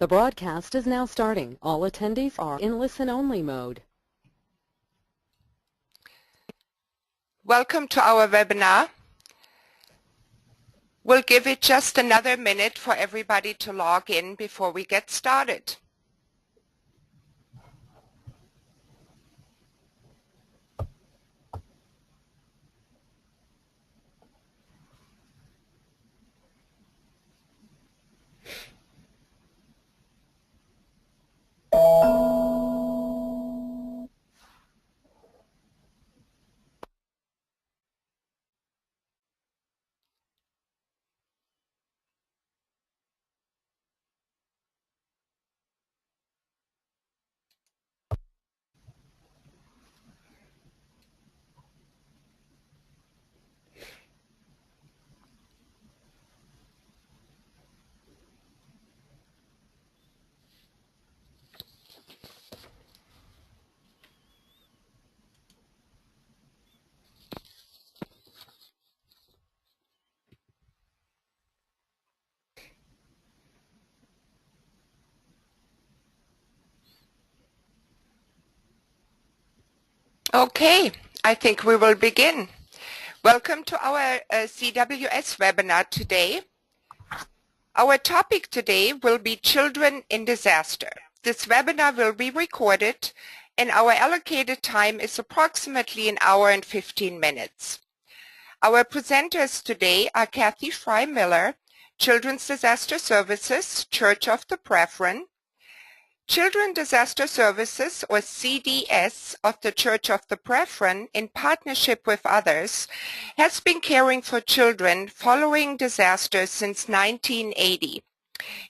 The broadcast is now starting. All attendees are in listen-only mode. Welcome to our webinar. We'll give it just another minute for everybody to log in before we get started. Okay, I think we will begin. Welcome to our CWS webinar today. Our topic today will be Children in Disaster. This webinar will be recorded and our allocated time is approximately an hour and 15 minutes. Our presenters today are Kathy Fry-Miller, Children's Disaster Services, Church of the Brethren, Children Disaster Services, or CDS, of the Church of the Brethren, in partnership with others, has been caring for children following disasters since 1980.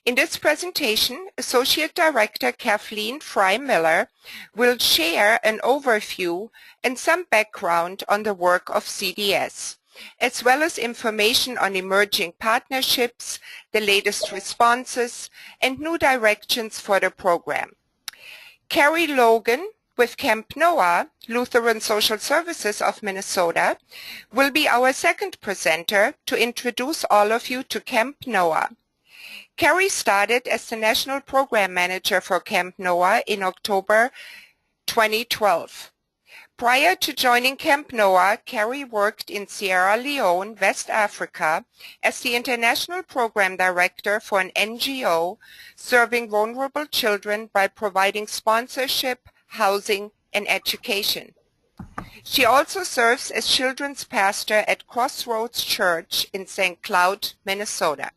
In this presentation, Associate Director Kathleen Fry-Miller will share an overview and some background on the work of CDS, as well as information on emerging partnerships, the latest responses, and new directions for the program. Kerry Logan with Camp Noah, Lutheran Social Services of Minnesota, will be our second presenter to introduce all of you to Camp Noah. Kerry started as the National Program Manager for Camp Noah in October 2012. Prior to joining Camp Noah, Kerry worked in Sierra Leone, West Africa, as the International Program Director for an NGO serving vulnerable children by providing sponsorship, housing, and education. She also serves as children's pastor at Crossroads Church in St. Cloud, Minnesota.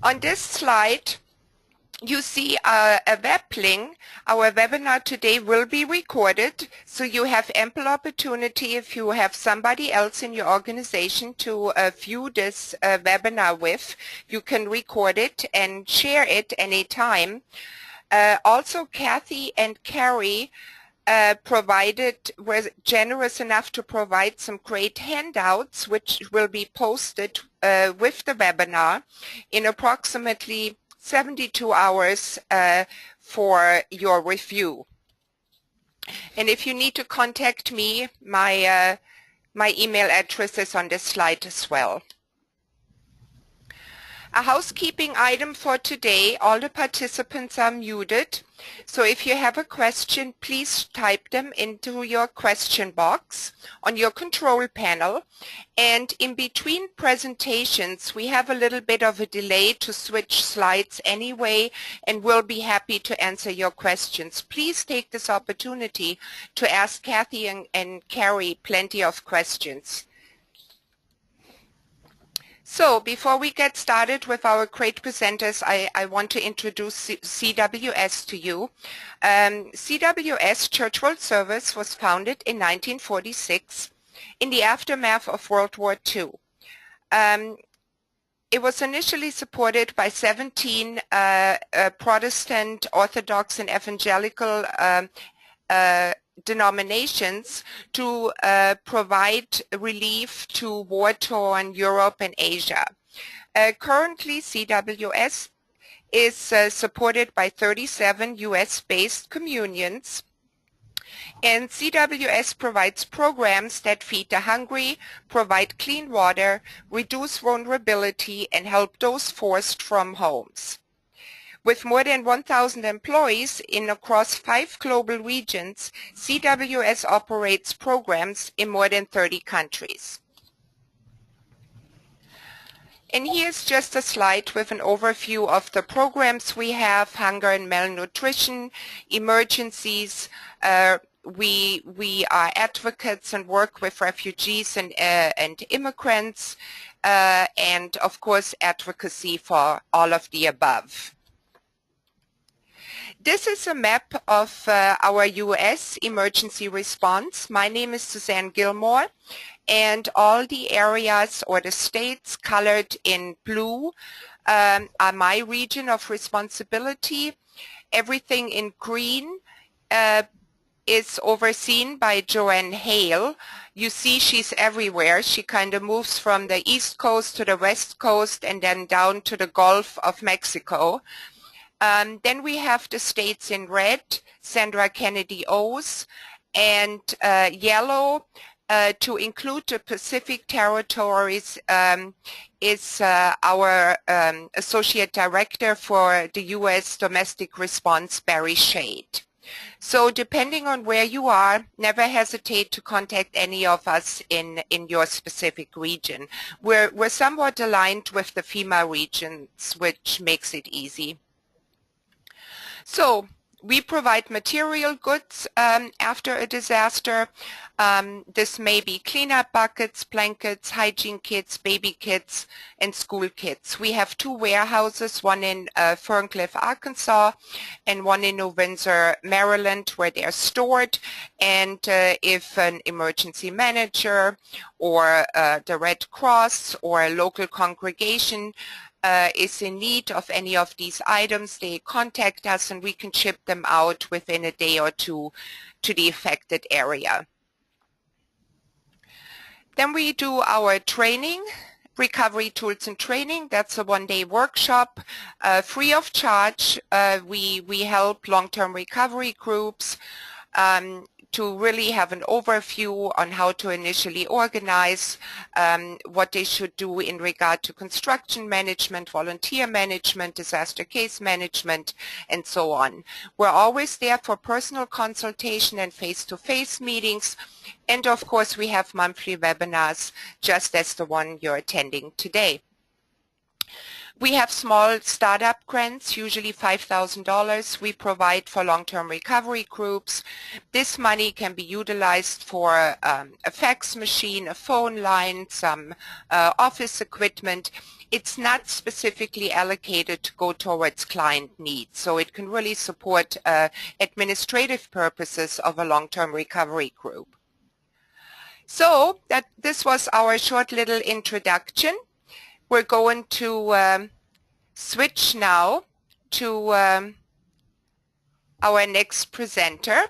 On this slide, you see a web link. Our webinar today will be recorded, so you have ample opportunity if you have somebody else in your organization to view this webinar with. You can record it and share it anytime. Also, Kathy and Kerry were generous enough to provide some great handouts which will be posted with the webinar in approximately 72 hours for your review. And if you need to contact me, my email address is on this slide as well. A housekeeping item for today: all the participants are muted, so if you have a question, please type them into your question box on your control panel. And in between presentations, we have a little bit of a delay to switch slides anyway, and we'll be happy to answer your questions. Please take this opportunity to ask Kathy and Kerry plenty of questions. So before we get started with our great presenters, I want to introduce CWS to you. CWS Church World Service was founded in 1946 in the aftermath of World War II. It was initially supported by 17 Protestant, Orthodox, and Evangelical denominations to provide relief to war-torn Europe and Asia. Currently, CWS is supported by 37 U.S.-based communions And CWS provides programs that feed the hungry, provide clean water, reduce vulnerability, and help those forced from homes. With more than 1,000 employees in across 5 global regions, CWS operates programs in more than 30 countries. And here's just a slide with an overview of the programs we have: hunger and malnutrition, emergencies. We are advocates and work with refugees and immigrants, and of course advocacy for all of the above. This is a map of our U.S. emergency response. My name is Suzanne Gilmore, and all the areas or the states colored in blue are my region of responsibility. Everything in green is overseen by Joanne Hale. You see she's everywhere. She kind of moves from the East Coast to the West Coast and then down to the Gulf of Mexico. Then we have the states in red, Sandra Kennedy O's, and yellow to include the Pacific territories is our Associate Director for the U.S. Domestic Response, Barry Shade. So depending on where you are, never hesitate to contact any of us in your specific region. We're somewhat aligned with the FEMA regions, which makes it easy. So we provide material goods after a disaster. This may be cleanup buckets, blankets, hygiene kits, baby kits, and school kits. We have 2 warehouses, one in Ferncliff, Arkansas, and one in New Windsor, Maryland, where they are stored. And if an emergency manager or the Red Cross or a local congregation is in need of any of these items, they contact us and we can ship them out within a day or 2 to the affected area. Then we do our training, recovery tools and training. That's a 1-day workshop, free of charge. We help long-term recovery groups to really have an overview on how to initially organize, what they should do in regard to construction management, volunteer management, disaster case management, and so on. We're always there for personal consultation and face-to-face meetings, and of course we have monthly webinars just as the one you're attending today. We have small startup grants, usually $5,000 we provide for long-term recovery groups. This money can be utilized for a fax machine, a phone line, some office equipment. It's not specifically allocated to go towards client needs, so it can really support administrative purposes of a long-term recovery group. So this was our short little introduction. We're going to switch now to our next presenter.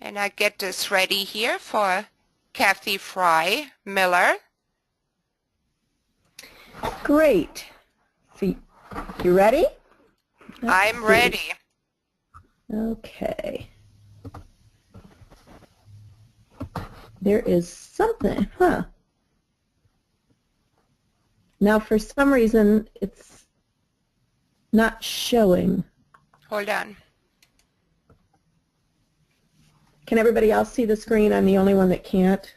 And I get this ready here for Kathy Fry Miller. Great. So you ready? I'm ready. Okay. There is something, Now for some reason it's not showing. Hold on. Can everybody else see the screen? I'm the only one that can't.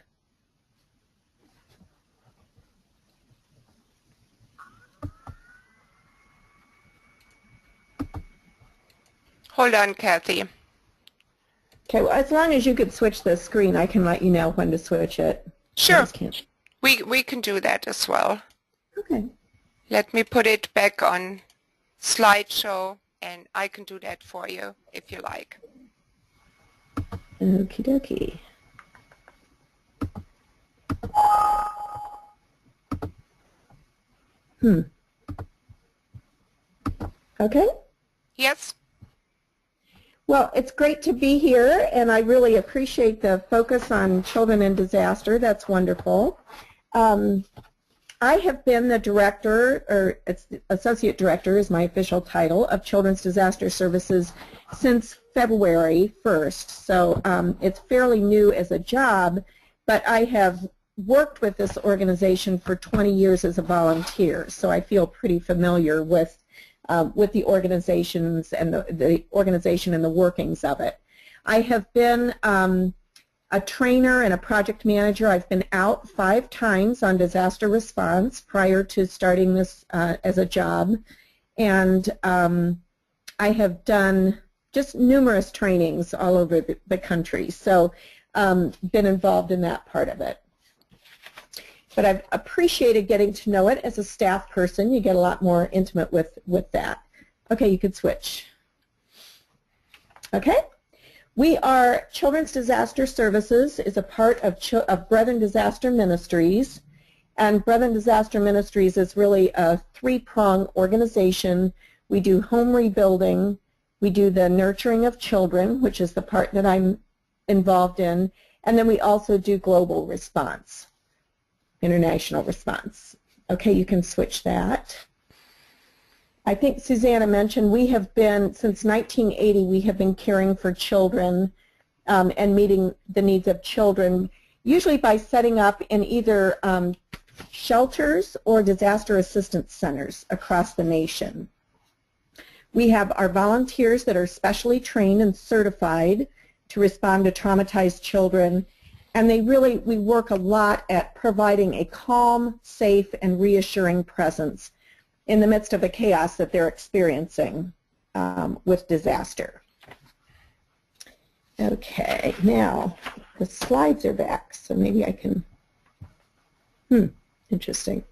Hold on, Kathy. Okay, well, as long as you could switch the screen, I can let you know when to switch it. Sure. We can do that as well. Okay. Let me put it back on slideshow, and I can do that for you if you like. Okie dokie. Okay. Yes. Well, it's great to be here, and I really appreciate the focus on children in disaster. That's wonderful. I have been the director, or it's associate director is my official title, of Children's Disaster Services since February 1st. So it's fairly new as a job, but I have worked with this organization for 20 years as a volunteer. So I feel pretty familiar with the organizations and the organization and the workings of it. I have been a trainer and a project manager. I've been out 5 times on disaster response prior to starting this as a job, and I have done just numerous trainings all over the country, so been involved in that part of it. But I've appreciated getting to know it as a staff person. You get a lot more intimate with that. Okay, you could switch. Okay. We are Children's Disaster Services is a part of Brethren Disaster Ministries, and Brethren Disaster Ministries is really a 3-pronged organization. We do home rebuilding, we do the nurturing of children, which is the part that I'm involved in, and then we also do global response, international response. Okay, you can switch that. I think Susanna mentioned we have been, since 1980, we have been caring for children and meeting the needs of children, usually by setting up in either shelters or disaster assistance centers across the nation. We have our volunteers that are specially trained and certified to respond to traumatized children, and we work a lot at providing a calm, safe, and reassuring presence in the midst of the chaos that they're experiencing with disaster. Okay, now the slides are back, so maybe I can, interesting.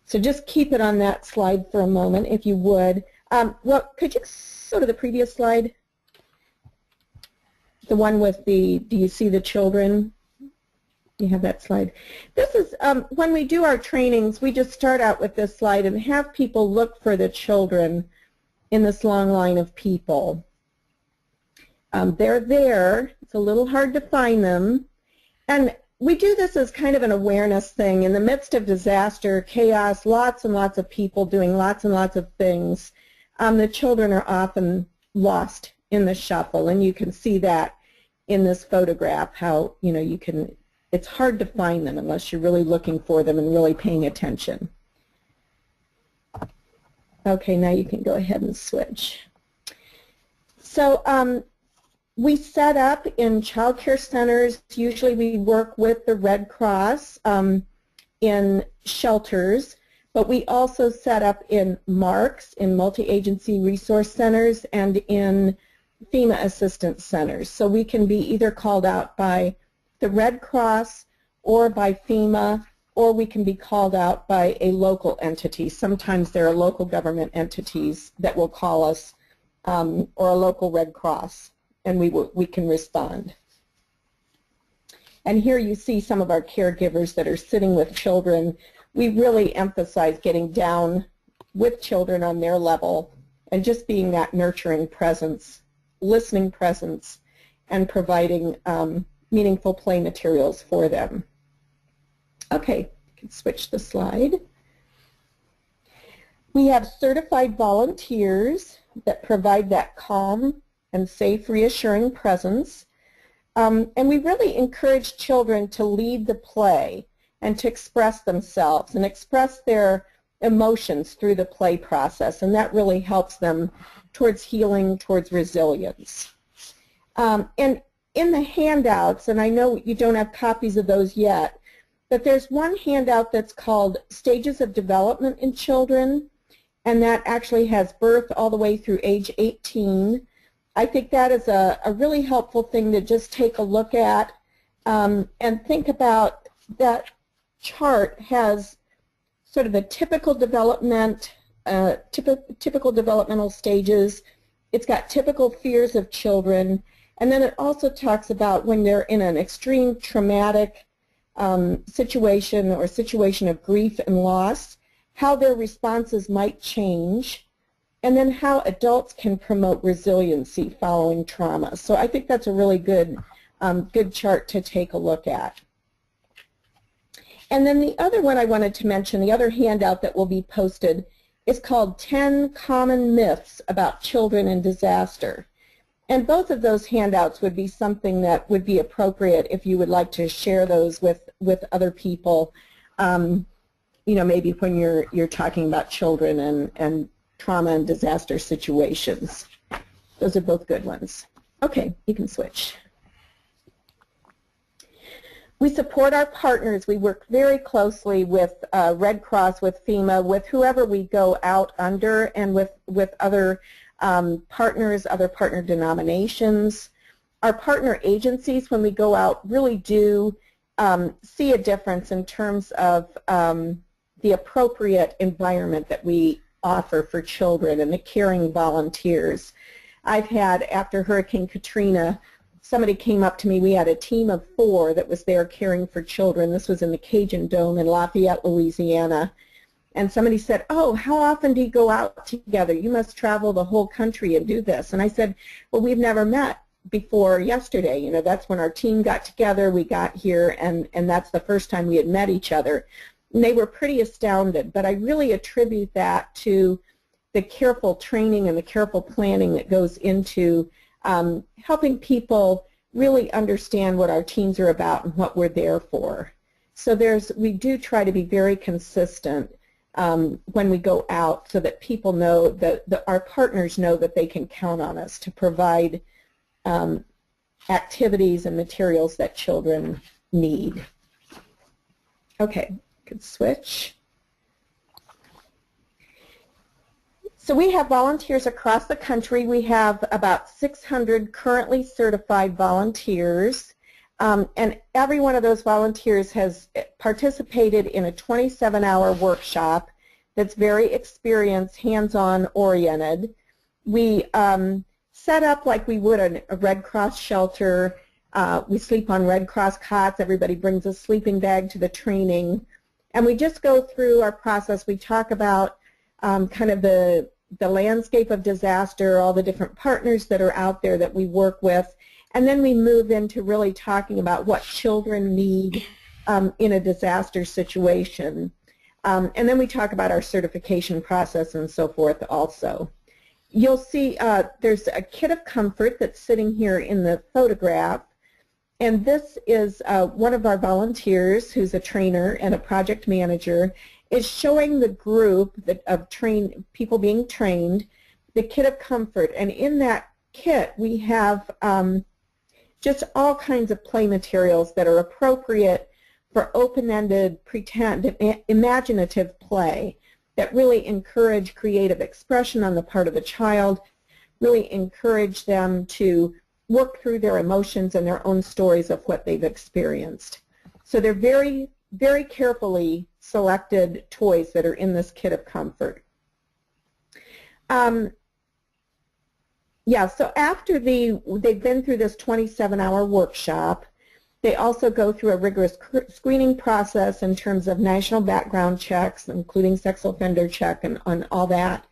So just keep it on that slide for a moment, if you would. Well, could you go to the previous slide? The one with the, do you see the children? You have that slide. This is, when we do our trainings, we just start out with this slide and have people look for the children in this long line of people. They're there. It's a little hard to find them. And we do this as kind of an awareness thing. In the midst of disaster, chaos, lots and lots of people doing lots and lots of things, the children are often lost in the shuffle. And you can see that in this photograph, how, you can, it's hard to find them unless you're really looking for them and really paying attention. Okay, now you can go ahead and switch. So we set up in child care centers. Usually we work with the Red Cross in shelters, but we also set up in MARCs, in multi-agency resource centers, and in FEMA assistance centers. So we can be either called out by the Red Cross or by FEMA, or we can be called out by a local entity. Sometimes there are local government entities that will call us, or a local Red Cross, and we can respond. And here you see some of our caregivers that are sitting with children. We really emphasize getting down with children on their level and just being that nurturing presence, listening presence, and providing meaningful play materials for them. Okay, you can switch the slide. We have certified volunteers that provide that calm and safe, reassuring presence. And we really encourage children to lead the play and to express themselves and express their emotions through the play process, and that really helps them towards healing, towards resilience. And in the handouts, and I know you don't have copies of those yet, but there's one handout that's called Stages of Development in Children, and that actually has birth all the way through age 18. I think that is a really helpful thing to just take a look at and think about. That chart has sort of a typical development, typical developmental stages. It's got typical fears of children, and then it also talks about when they're in an extreme traumatic situation or situation of grief and loss, how their responses might change, and then how adults can promote resiliency following trauma. So I think that's a really good, good chart to take a look at. And then the other one I wanted to mention, the other handout that will be posted, is called 10 Common Myths About Children in Disaster. And both of those handouts would be something that would be appropriate if you would like to share those with other people, you know, maybe when you're talking about children and trauma and disaster situations. Those are both good ones. Okay, you can switch. We support our partners. We work very closely with Red Cross, with FEMA, with whoever we go out under, and with other partners, other partner denominations. Our partner agencies, when we go out, really do see a difference in terms of the appropriate environment that we offer for children and the caring volunteers. I've had, after Hurricane Katrina, somebody came up to me. We had a team of 4 that was there caring for children. This was in the Cajun Dome in Lafayette, Louisiana. And somebody said, oh, how often do you go out together? You must travel the whole country and do this. And I said, well, we've never met before yesterday. You know, that's when our team got together. We got here, and that's the first time we had met each other. And they were pretty astounded. But I really attribute that to the careful training and the careful planning that goes into helping people really understand what our teams are about and what we're there for. So we do try to be very consistent when we go out, so that people know that our partners know that they can count on us to provide activities and materials that children need. Okay, could switch. So we have volunteers across the country. We have about 600 currently certified volunteers, and every one of those volunteers has participated in a 27-hour workshop that's very experienced, hands-on oriented. We set up like we would a Red Cross shelter. We sleep on Red Cross cots. Everybody brings a sleeping bag to the training. And we just go through our process. We talk about kind of the landscape of disaster, all the different partners that are out there that we work with, and then we move into really talking about what children need in a disaster situation. And then we talk about our certification process and so forth also. You'll see there's a kit of comfort that's sitting here in the photograph, and this is one of our volunteers who's a trainer and a project manager is showing the group of people being trained the kit of comfort. And in that kit we have just all kinds of play materials that are appropriate for open-ended, imaginative play that really encourage creative expression on the part of the child, really encourage them to work through their emotions and their own stories of what they've experienced. So they're very, very carefully selected toys that are in this kit of comfort. Yeah, so after they've been through this 27-hour workshop, they also go through a rigorous screening process in terms of national background checks, including sex offender check and on all that.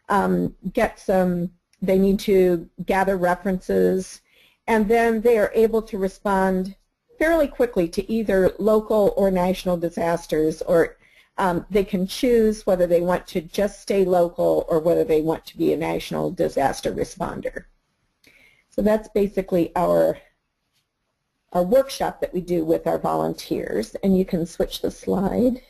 They need to gather references, and then they are able to respond fairly quickly to either local or national disasters, or they can choose whether they want to just stay local or whether they want to be a national disaster responder. So that's basically our workshop that we do with our volunteers, and you can switch the slide.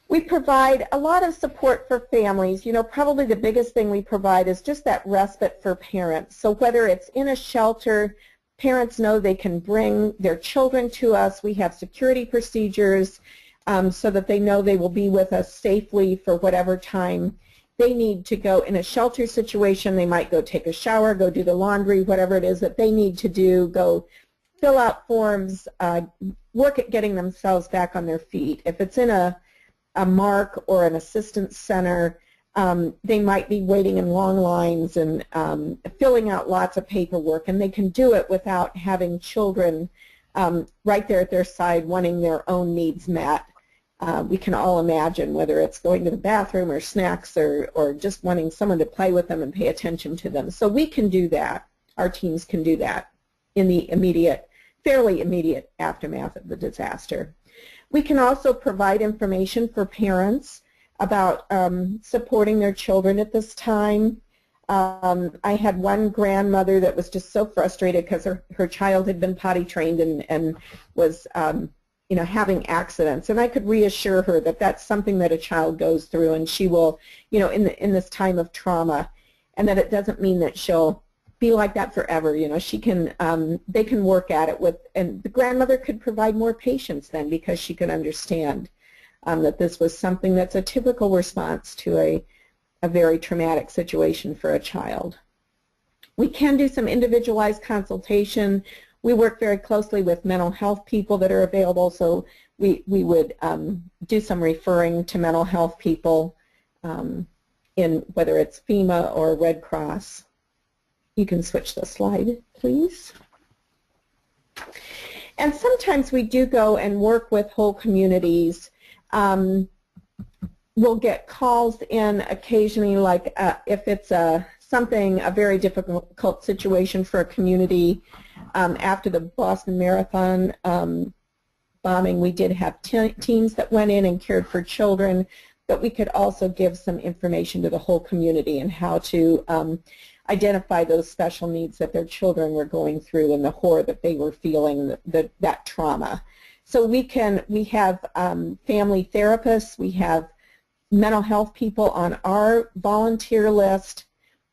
We provide a lot of support for families. You know, probably the biggest thing we provide is just that respite for parents. So whether it's in a shelter, parents know they can bring their children to us. We have security procedures so that they know they will be with us safely for whatever time they need to go. In a shelter situation, they might go take a shower, go do the laundry, whatever it is that they need to do, go fill out forms, work at getting themselves back on their feet. If it's in a MARC or an assistance center, they might be waiting in long lines and filling out lots of paperwork, and they can do it without having children right there at their side wanting their own needs met. We can all imagine whether it's going to the bathroom or snacks or just wanting someone to play with them and pay attention to them. So we can do that. Our teams can do that in the immediate fairly immediate aftermath of the disaster. We can also provide information for parents about supporting their children at this time. I had one grandmother that was just so frustrated because her child had been potty trained and was having accidents, and I could reassure her that that's something that a child goes through, and she will, in this time of trauma, and that it doesn't mean that she'll be like that forever. She can, they can work at it with, and the grandmother could provide more patience then because she could understand that this was something that's a typical response to a very traumatic situation for a child. We can do some individualized consultation. We work very closely with mental health people that are available, so we would do some referring to mental health people in whether it's FEMA or Red Cross. You can switch the slide, please. And sometimes we do go and work with whole communities. We'll get calls in occasionally, like if it's a very difficult situation for a community. After the Boston Marathon bombing, we did have teams that went in and cared for children, but we could also give some information to the whole community and how to identify those special needs that their children were going through and the horror that they were feeling, that trauma. So we have family therapists, we have mental health people on our volunteer list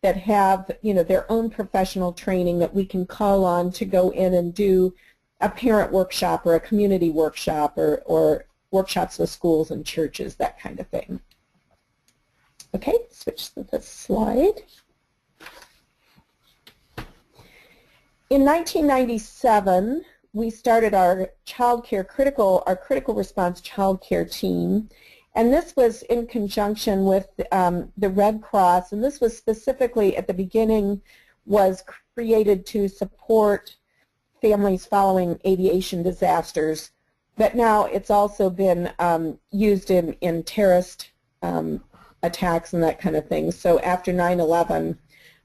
that have, their own professional training that we can call on to go in and do a parent workshop or a community workshop or workshops with schools and churches, that kind of thing. Okay, switch to this slide. In 1997, we started our critical response child care team. And this was in conjunction with the Red Cross, and this was specifically at the beginning was created to support families following aviation disasters, but now it's also been used in terrorist attacks and that kind of thing. So after 9/11,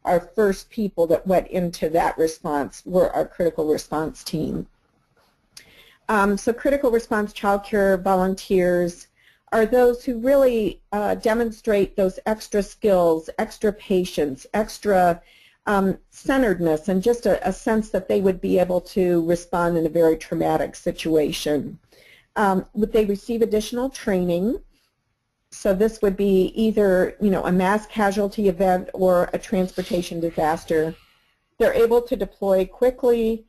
our first people that went into that response were our critical response team. So critical response child care volunteers are those who really demonstrate those extra skills, extra patience, extra centeredness, and just a sense that they would be able to respond in a very traumatic situation. Would they receive additional training? So this would be either, a mass casualty event or a transportation disaster. They're able to deploy quickly,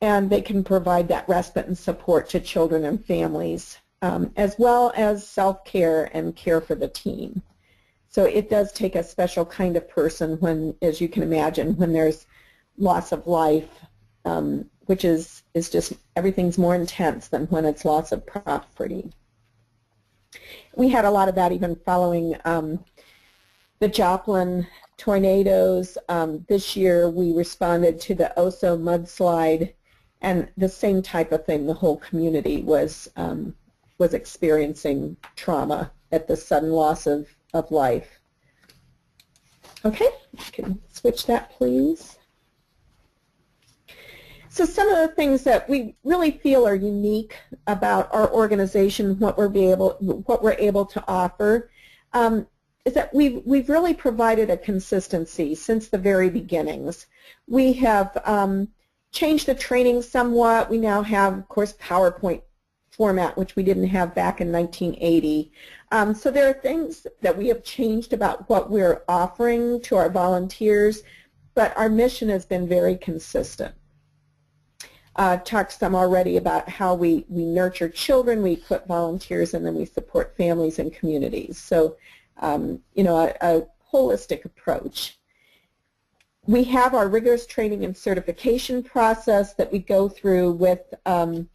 and they can provide that respite and support to children and families, as well as self-care and care for the team. So it does take a special kind of person when, as you can imagine, when there's loss of life, which is just, everything's more intense than when it's loss of property. We had a lot of that even following the Joplin tornadoes. This year we responded to the Oso mudslide, and the same type of thing. The whole community was experiencing trauma at the sudden loss of life. Okay, you can switch that, please. So some of the things that we really feel are unique about our organization, what we're able to offer, is that we've really provided a consistency since the very beginnings. We have changed the training somewhat. We now have, of course, PowerPoint format, which we didn't have back in 1980. So there are things that we have changed about what we're offering to our volunteers, but our mission has been very consistent. Talked some already about how we nurture children, we equip volunteers, and then we support families and communities. So, a holistic approach. We have our rigorous training and certification process that we go through with our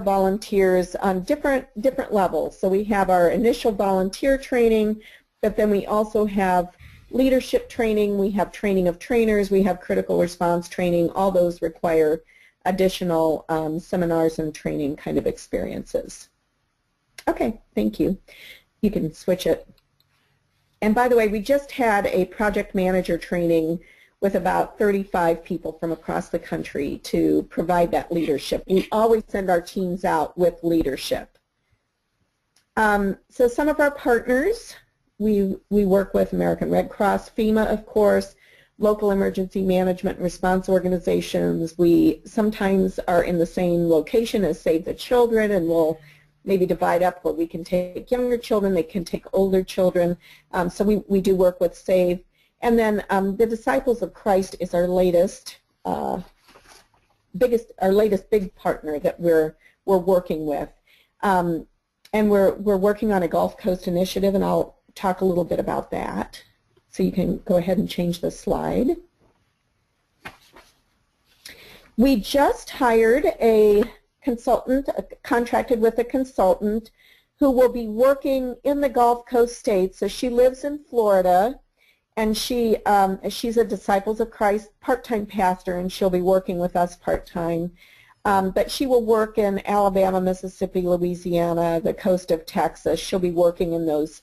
volunteers on different levels. So we have our initial volunteer training, but then we also have leadership training, we have training of trainers, we have critical response training. All those require additional seminars and training kind of experiences. Okay, thank you. You can switch it. And by the way, we just had a project manager training with about 35 people from across the country to provide that leadership. We always send our teams out with leadership. So some of our partners, we work with American Red Cross, FEMA, of course, local emergency management and response organizations. We sometimes are in the same location as Save the Children, and we'll maybe divide up where we can take younger children, they can take older children. So we do work with Save. And then the Disciples of Christ is our latest big partner that we're working with. And we're working on a Gulf Coast initiative, and I'll talk a little bit about that. So you can go ahead and change the slide. We just hired a consultant, contracted with a consultant who will be working in the Gulf Coast states. So she lives in Florida, and she's a Disciples of Christ part-time pastor, and she'll be working with us part-time. But she will work in Alabama, Mississippi, Louisiana, the coast of Texas. She'll be working in those,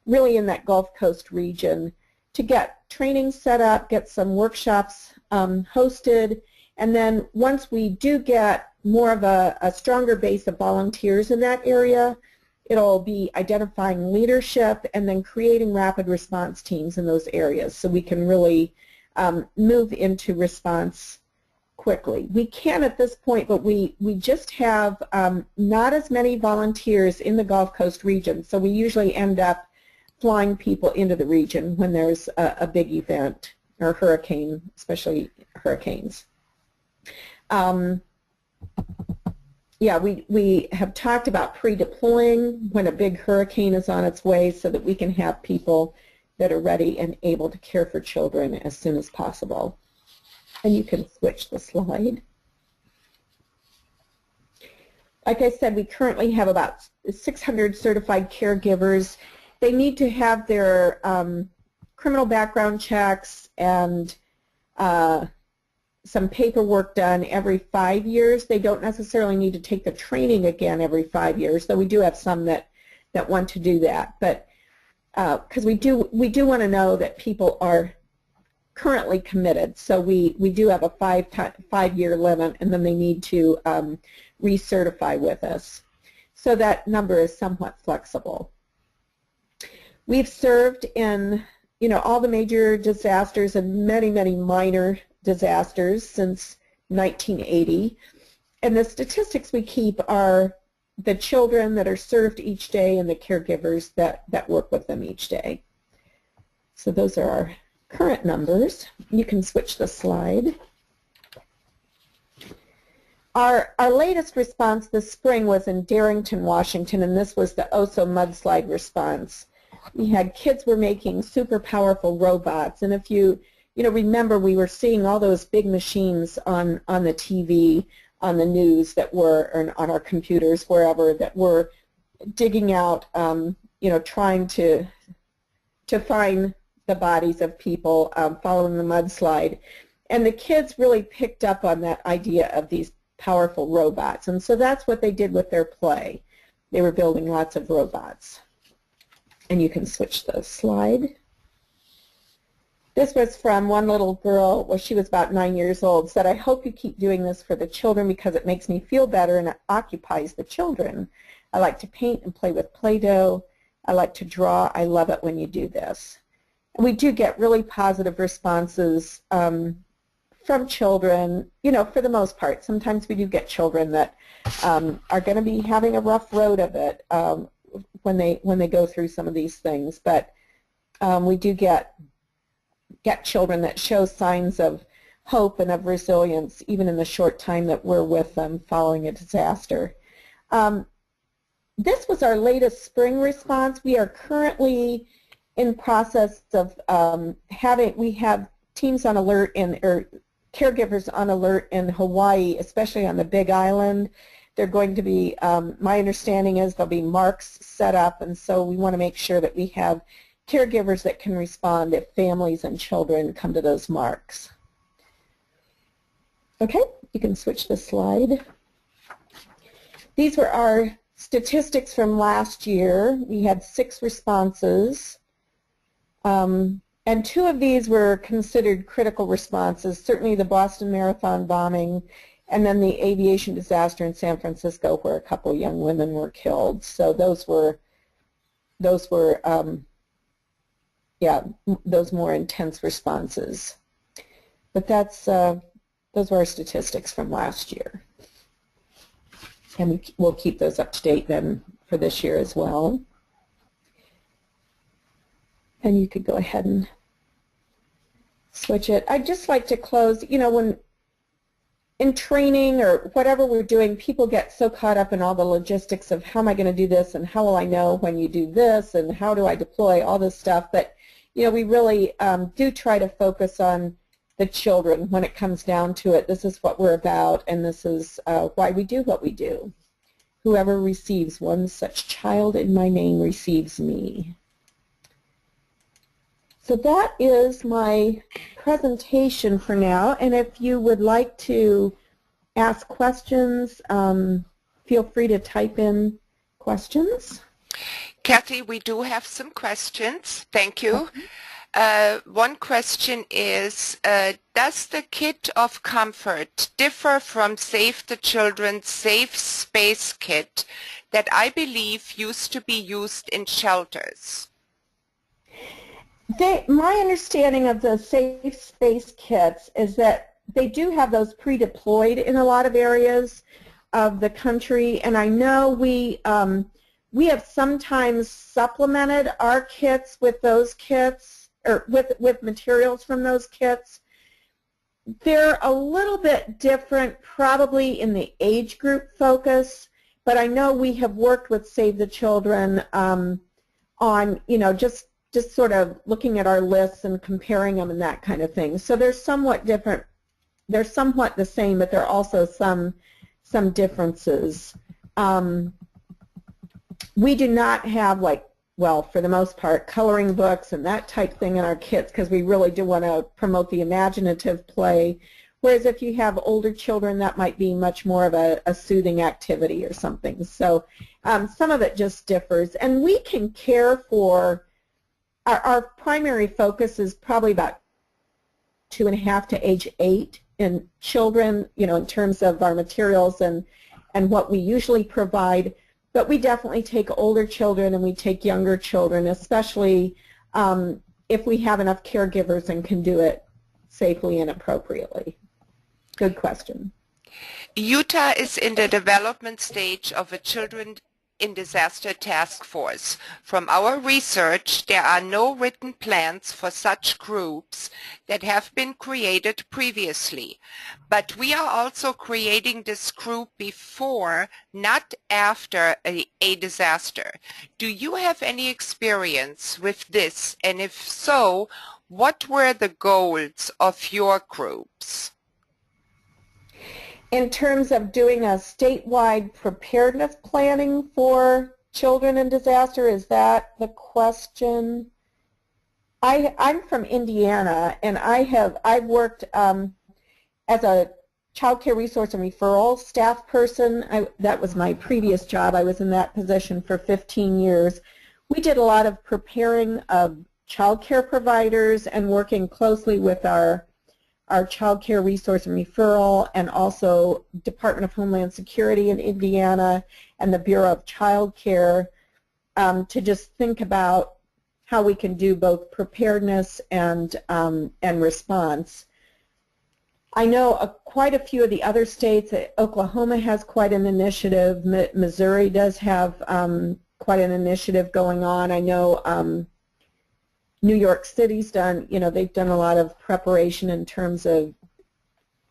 really in that Gulf Coast region, to get training set up, get some workshops hosted, and then once we do get more of a stronger base of volunteers in that area, it'll be identifying leadership and then creating rapid response teams in those areas so we can really move into response quickly. We can at this point, but we just have not as many volunteers in the Gulf Coast region, so we usually end up flying people into the region when there's a big event or hurricane, especially hurricanes. Yeah, we have talked about pre-deploying when a big hurricane is on its way so that we can have people that are ready and able to care for children as soon as possible. And you can switch the slide. Like I said, we currently have about 600 certified caregivers. They need to have their criminal background checks and some paperwork done every 5 years. They don't necessarily need to take the training again every 5 years, though we do have some that want to do that. But because we do want to know that people are currently committed, so we do have a 5-year limit, and then they need to recertify with us. So that number is somewhat flexible. We've served in all the major disasters and many, many minor disasters since 1980. And the statistics we keep are the children that are served each day and the caregivers that work with them each day. So those are our current numbers. You can switch the slide. Our latest response this spring was in Darrington, Washington, and this was the Oso mudslide response. We had kids were making super powerful robots, and if you remember, we were seeing all those big machines on the TV, on the news that were, or on our computers, wherever, that were digging out, trying to find the bodies of people following the mudslide. And the kids really picked up on that idea of these powerful robots. And so that's what they did with their play. They were building lots of robots. And you can switch the slide. This was from one little girl, well, she was about 9 years old, said, "I hope you keep doing this for the children because it makes me feel better and it occupies the children. I like to paint and play with Play-Doh. I like to draw. I love it when you do this." And we do get really positive responses from children, for the most part. Sometimes we do get children that are going to be having a rough road of it when they go through some of these things. But we do get children that show signs of hope and of resilience even in the short time that we're with them following a disaster. This was our latest spring response. We are currently in process of we have teams on alert or caregivers on alert in Hawaii, especially on the Big Island. They're going to be, my understanding is there'll be marks set up, and so we want to make sure that we have caregivers that can respond if families and children come to those marks. Okay, you can switch the slide. These were our statistics from last year. We had 6 responses. And two of these were considered critical responses, certainly the Boston Marathon bombing and then the aviation disaster in San Francisco where a couple young women were killed. So those were those more intense responses. But that's those were our statistics from last year. And we'll keep those up to date then for this year as well. And you could go ahead and switch it. I'd just like to close, when in training or whatever we're doing, people get so caught up in all the logistics of how am I going to do this and how will I know when you do this and how do I deploy, all this stuff. But, we really do try to focus on the children when it comes down to it. This is what we're about, and this is why we do what we do. Whoever receives one such child in my name receives me. So that is my presentation for now, and if you would like to ask questions, feel free to type in questions. Kathy, we do have some questions. Thank you. One question is, does the kit of comfort differ from Save the Children's SafeSpace kit that I believe used to be used in shelters? My understanding of the SafeSpace kits is that they do have those pre-deployed in a lot of areas of the country, and I know we have sometimes supplemented our kits with those kits, or with materials from those kits. They're a little bit different probably in the age group focus, but I know we have worked with Save the Children on, just sort of looking at our lists and comparing them and that kind of thing. So they're somewhat different. They're somewhat the same, but there are also some differences. We do not have, for the most part, coloring books and that type thing in our kits because we really do want to promote the imaginative play. Whereas if you have older children, that might be much more of a soothing activity or something. So some of it just differs. And we can care for, our primary focus is probably about 2.5 to age 8 in children, in terms of our materials and what we usually provide. But we definitely take older children and we take younger children, especially if we have enough caregivers and can do it safely and appropriately. Good question. Utah is in the development stage of a Children in Disaster Task Force. From our research, there are no written plans for such groups that have been created previously. But we are also creating this group before, not after a disaster. Do you have any experience with this? And if so, what were the goals of your groups? In terms of doing a statewide preparedness planning for children in disaster, is that the question? I'm from Indiana, and I've worked as a child care resource and referral staff person. That was my previous job. I was in that position for 15 years. We did a lot of preparing of child care providers and working closely with our child care resource and referral, and also Department of Homeland Security in Indiana and the Bureau of Child Care to just think about how we can do both preparedness and response. I know quite a few of the other states. Oklahoma has quite an initiative. Missouri does have quite an initiative going on. I know New York City's done, they've done a lot of preparation in terms of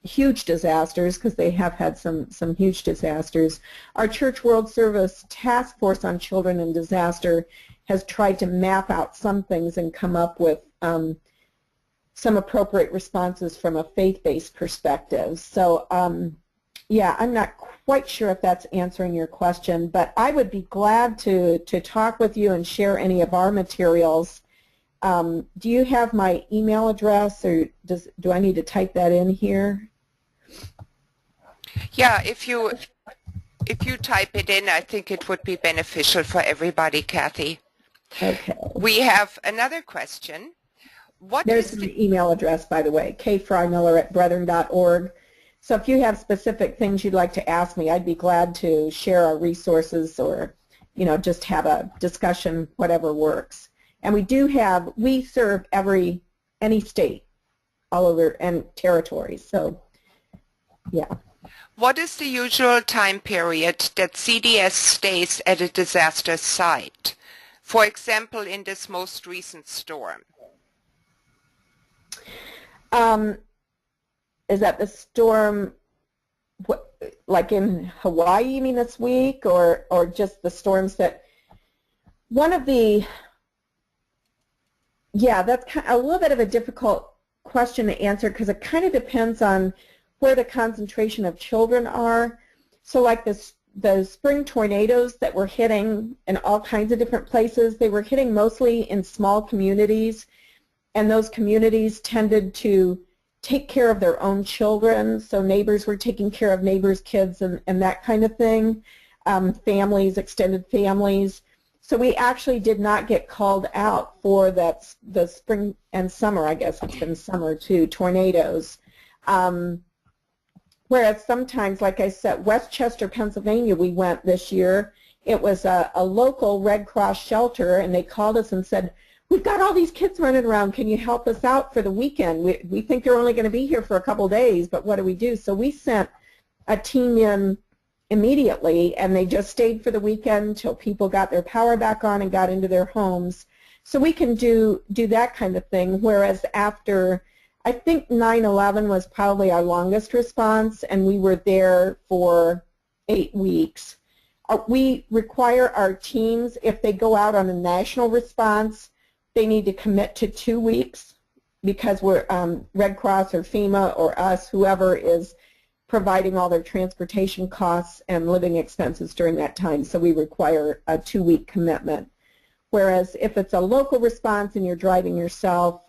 huge disasters because they have had some huge disasters. Our Church World Service Task Force on Children in Disaster has tried to map out some things and come up with some appropriate responses from a faith-based perspective. So, yeah, I'm not quite sure if that's answering your question, but I would be glad to talk with you and share any of our materials. Do you have my email address, or do I need to type that in here? Yeah, if you type it in, I think it would be beneficial for everybody, Kathy. Okay. We have another question. what There's is my email address, by the way, kfrymiller@brethren.org. So if you have specific things you'd like to ask me, I'd be glad to share our resources or, just have a discussion, whatever works. And we serve any state all over and territory. So, yeah. What is the usual time period that CDS stays at a disaster site? For example, in this most recent storm. Is that the storm, like in Hawaii, you mean this week, or just the storms that, that's a little bit of a difficult question to answer because it kind of depends on where the concentration of children are. So like the spring tornadoes that were hitting in all kinds of different places, they were hitting mostly in small communities, and those communities tended to take care of their own children, so neighbors were taking care of neighbors' kids and that kind of thing, families, extended families. So we actually did not get called out for the spring and summer, I guess it's been summer too, tornadoes. Whereas sometimes, like I said, Westchester, Pennsylvania, we went this year. It was a local Red Cross shelter, and they called us and said, we've got all these kids running around. Can you help us out for the weekend? We think they're only going to be here for a couple days, but what do we do? So we sent a team in immediately, and they just stayed for the weekend until people got their power back on and got into their homes. So we can do that kind of thing, whereas after, I think 9/11 was probably our longest response, and we were there for 8 weeks. We require our teams, if they go out on a national response, they need to commit to 2 weeks because we're Red Cross or FEMA or us, whoever is providing all their transportation costs and living expenses during that time. So we require a 2-week commitment. Whereas if it's a local response and you're driving yourself,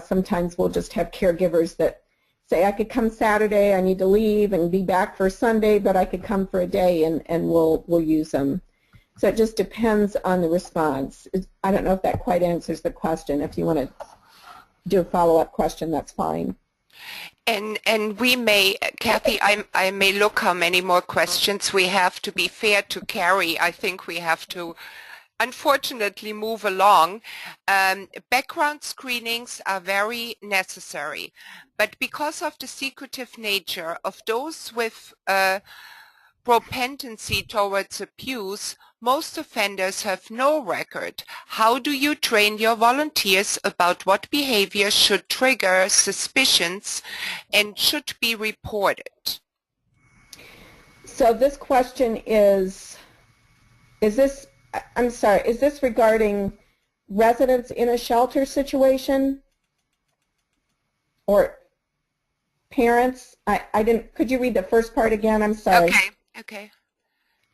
sometimes we'll just have caregivers that say, I could come Saturday, I need to leave and be back for Sunday, but I could come for a day, and we'll use them. So it just depends on the response. I don't know if that quite answers the question. If you want to do a follow-up question, that's fine. And we may, Kathy, I may look how many more questions we have. To be fair to Kerry, I think we have to unfortunately move along. Background screenings are very necessary, but because of the secretive nature of those with propensity towards abuse, most offenders have no record. How do you train your volunteers about what behavior should trigger suspicions and should be reported? So this question is this regarding residents in a shelter situation or parents? I didn't, could you read the first part again? I'm sorry. Okay.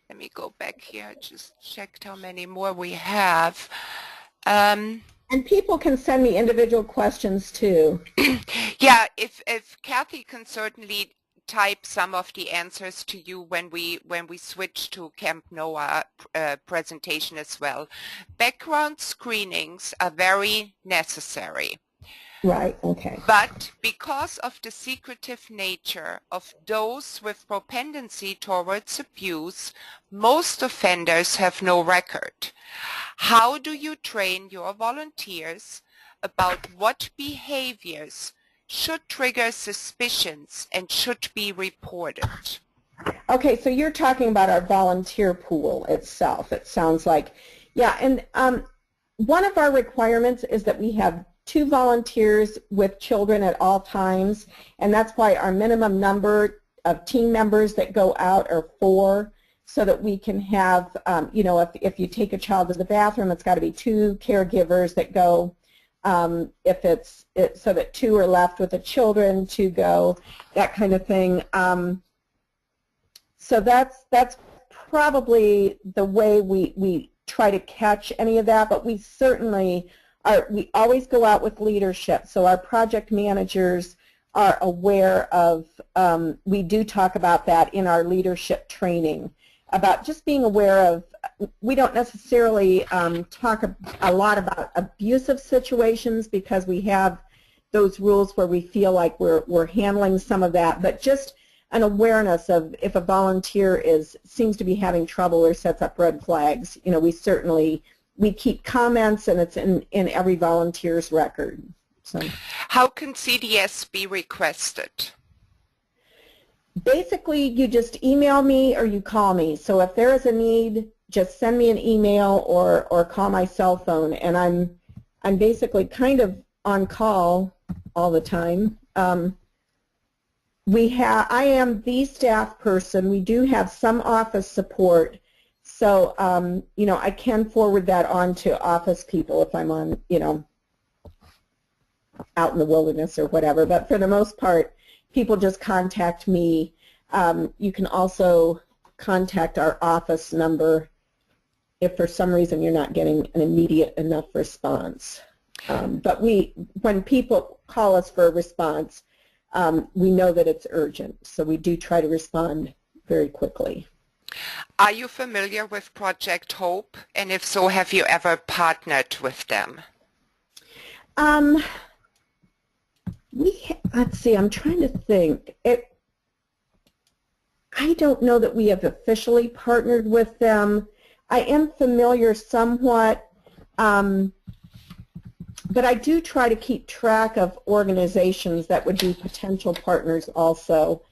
Let me go back here. I just checked how many more we have. And people can send me individual questions too. Yeah, if Kathy can certainly type some of the answers to you when we switch to Camp Noah presentation as well. Background screenings are very necessary. Right, okay. But because of the secretive nature of those with propensity towards abuse, most offenders have no record. How do you train your volunteers about what behaviors should trigger suspicions and should be reported? Okay, so you're talking about our volunteer pool itself, it sounds like. Yeah, and one of our requirements is that we have 2 volunteers with children at all times, and that's why our minimum number of team members that go out are 4, so that we can have, if you take a child to the bathroom, it's got to be 2 caregivers that go. If it's so that 2 are left with the children to go, that kind of thing. So that's probably the way we try to catch any of that, but we certainly we always go out with leadership, so our project managers are aware of, we do talk about that in our leadership training, about just being aware of we don't necessarily talk a lot about abusive situations because we have those rules where we feel like we're handling some of that, but just an awareness of if a volunteer seems to be having trouble or sets up red flags. You know, we keep comments, and it's in every volunteer's record. So, how can CDS be requested? Basically, you just email me or you call me. So if there is a need, just send me an email or call my cell phone, and I'm basically kind of on call all the time. I am the staff person. We do have some office support, so you know, I can forward that on to office people if I'm on, you know, out in the wilderness or whatever. But for the most part, people just contact me. You can also contact our office number if for some reason you're not getting an immediate enough response. But when people call us for a response, we know that it's urgent, so we do try to respond very quickly. Are you familiar with Project Hope? And if so, have you ever partnered with them? Let's see, I'm trying to think. I don't know that we have officially partnered with them. I am familiar somewhat, but I do try to keep track of organizations that would be potential partners also.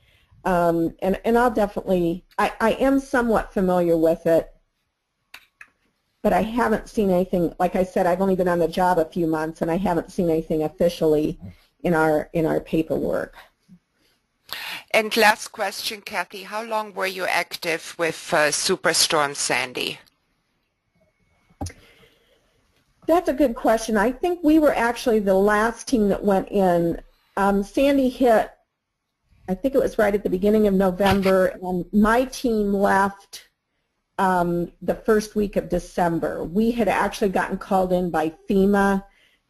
And I'll definitely, I am somewhat familiar with it, but I haven't seen anything. Like I said, I've only been on the job a few months, and I haven't seen anything officially in our paperwork. And last question, Kathy, how long were you active with Superstorm Sandy? That's a good question. I think we were actually the last team that went in. Sandy hit, I think it was right at the beginning of November, and my team left the first week of December. We had actually gotten called in by FEMA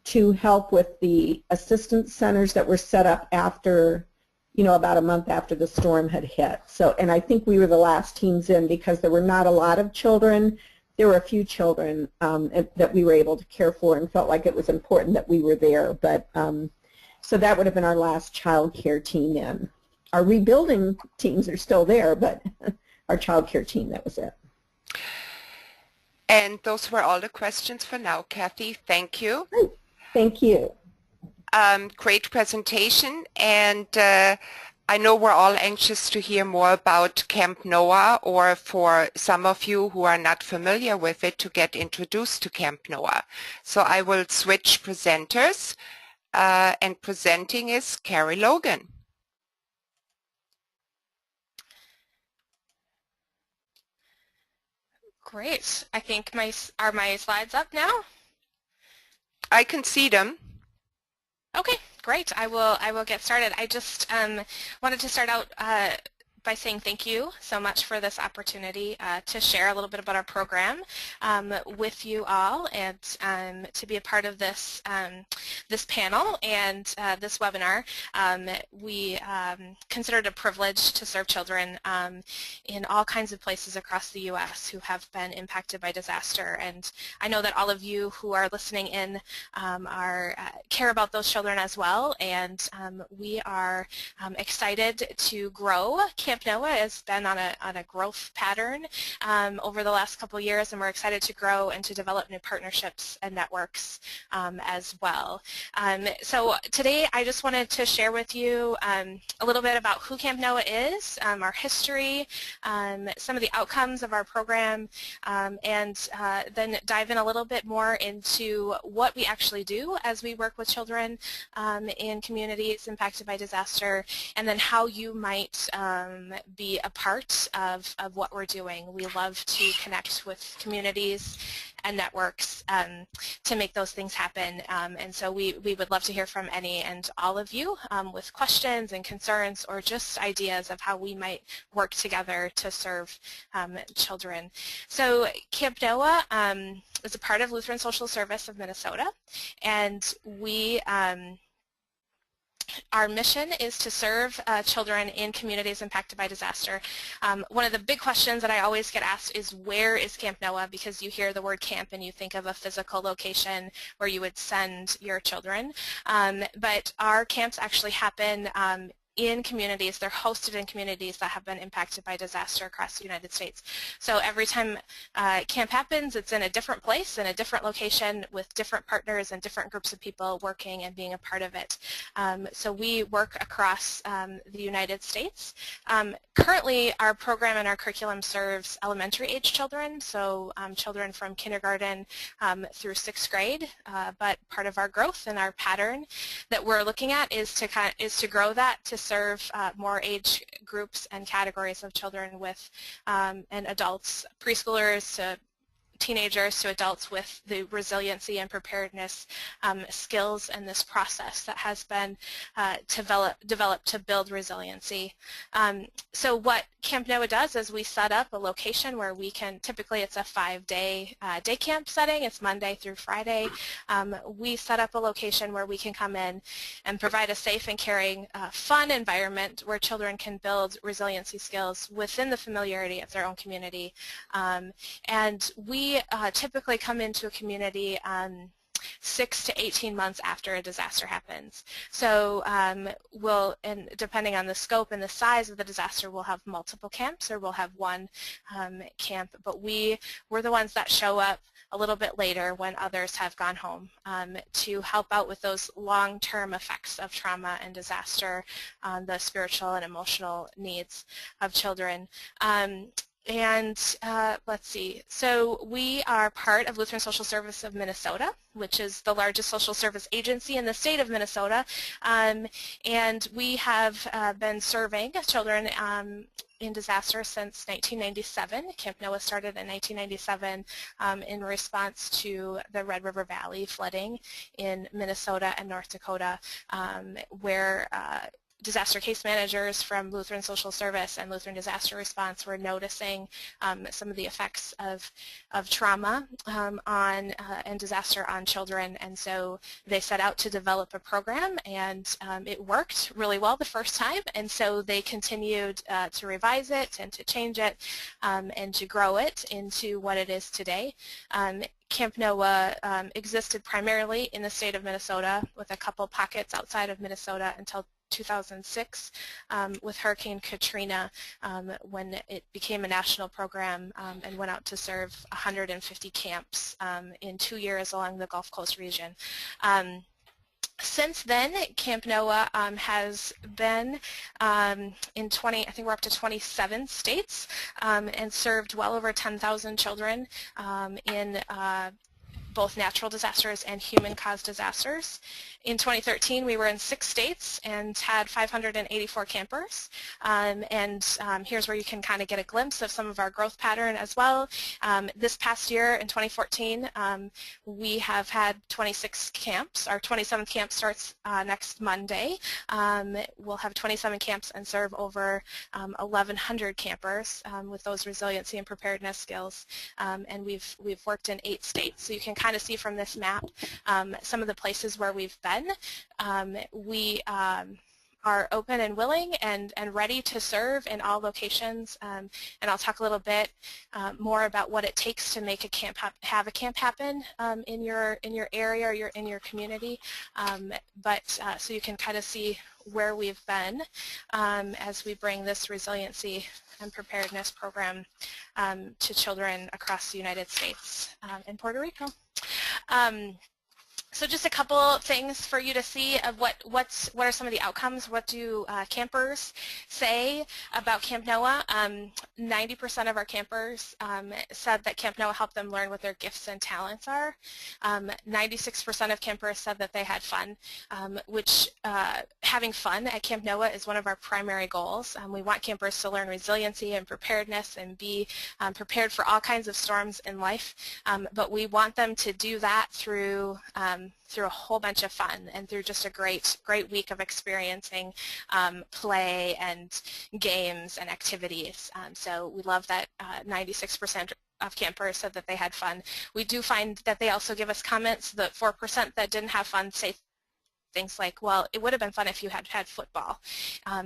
to help with the assistance centers that were set up after, you know, about a month after the storm had hit. So, and I think we were the last teams in because there were not a lot of children. There were a few children that we were able to care for and felt like it was important that we were there. But so that would have been our last child care team in. Our rebuilding teams are still there, but our child care team, that was it. And those were all the questions for now, Kathy. Thank you. Great. Thank you. Great presentation, and I know we're all anxious to hear more about Camp Noah, or for some of you who are not familiar with it, to get introduced to Camp Noah. So I will switch presenters, and presenting is Kerry Logan. Great. I think are my slides up now? I can see them. Okay, great. I will get started. I just wanted to start out by saying thank you so much for this opportunity to share a little bit about our program with you all, and to be a part of this this panel and this webinar. We consider it a privilege to serve children in all kinds of places across the U.S. who have been impacted by disaster, and I know that all of you who are listening in care about those children as well, and we are excited to grow. Camp Noah has been on a growth pattern over the last couple of years, and we're excited to grow and to develop new partnerships and networks as well. So today I just wanted to share with you a little bit about who Camp Noah is, our history, some of the outcomes of our program, and then dive in a little bit more into what we actually do as we work with children in communities impacted by disaster, and then how you might be a part of what we're doing. We love to connect with communities and networks to make those things happen, and so we would love to hear from any and all of you with questions and concerns, or just ideas of how we might work together to serve children. So Camp Noah is a part of Lutheran Social Service of Minnesota, and we Our mission is to serve children in communities impacted by disaster. One of the big questions that I always get asked is, where is Camp Noah? Because you hear the word camp and you think of a physical location where you would send your children. But our camps actually happen in communities. They're hosted in communities that have been impacted by disaster across the United States. So every time camp happens, it's in a different place, in a different location, with different partners and different groups of people working and being a part of it. So we work across the United States. Currently, our program and our curriculum serves elementary age children, so children from kindergarten through 6th grade, but part of our growth and our pattern that we're looking at is to grow that to serve more age groups and categories of children with and adults, preschoolers to teenagers to adults, with the resiliency and preparedness skills and this process that has been developed to build resiliency. So what Camp Noah does is we set up a location where we can, typically it's a 5-day day camp setting, it's Monday through Friday. We set up a location where we can come in and provide a safe and caring, fun environment where children can build resiliency skills within the familiarity of their own community. And we typically come into a community 6 to 18 months after a disaster happens. So we'll, and depending on the scope and the size of the disaster, we'll have multiple camps or we'll have one camp, but we're the ones that show up a little bit later when others have gone home to help out with those long-term effects of trauma and disaster on the spiritual and emotional needs of children. And let's see, so we are part of Lutheran Social Service of Minnesota, which is the largest social service agency in the state of Minnesota, and we have been serving children in disaster since 1997. Camp Noah started in 1997 in response to the Red River Valley flooding in Minnesota and North Dakota, where disaster case managers from Lutheran Social Service and Lutheran Disaster Response were noticing some of the effects of trauma and disaster on children, and so they set out to develop a program, and it worked really well the first time, and so they continued to revise it and to change it and to grow it into what it is today. Camp Noah existed primarily in the state of Minnesota, with a couple pockets outside of Minnesota until 2006 with Hurricane Katrina, when it became a national program and went out to serve 150 camps in 2 years along the Gulf Coast region. Since then, Camp Noah has been in 20, I think we're up to 27 states, and served well over 10,000 children in both natural disasters and human-caused disasters. In 2013, we were in 6 states and had 584 campers. Here's where you can kind of get a glimpse of some of our growth pattern as well. This past year, in 2014, we have had 26 camps. Our 27th camp starts next Monday. We'll have 27 camps and serve over 1,100 campers with those resiliency and preparedness skills. And we've worked in 8 states. So you can kind of see from this map some of the places where we've been. We are open and willing and ready to serve in all locations, and I'll talk a little bit more about what it takes to make a camp have a camp happen in your area or in your community. So you can kind of see where we've been as we bring this resiliency and preparedness program to children across the United States and Puerto Rico. So just a couple things for you to see of what are some of the outcomes. What do campers say about Camp Noah? 90% of our campers said that Camp Noah helped them learn what their gifts and talents are. 96% of campers said that they had fun, which having fun at Camp Noah is one of our primary goals. We want campers to learn resiliency and preparedness and be prepared for all kinds of storms in life, but we want them to do that through a whole bunch of fun and through just a great week of experiencing play and games and activities. So we love that 96% of campers said that they had fun. We do find that they also give us comments. The 4% that didn't have fun say things like, well, it would have been fun if you had had football,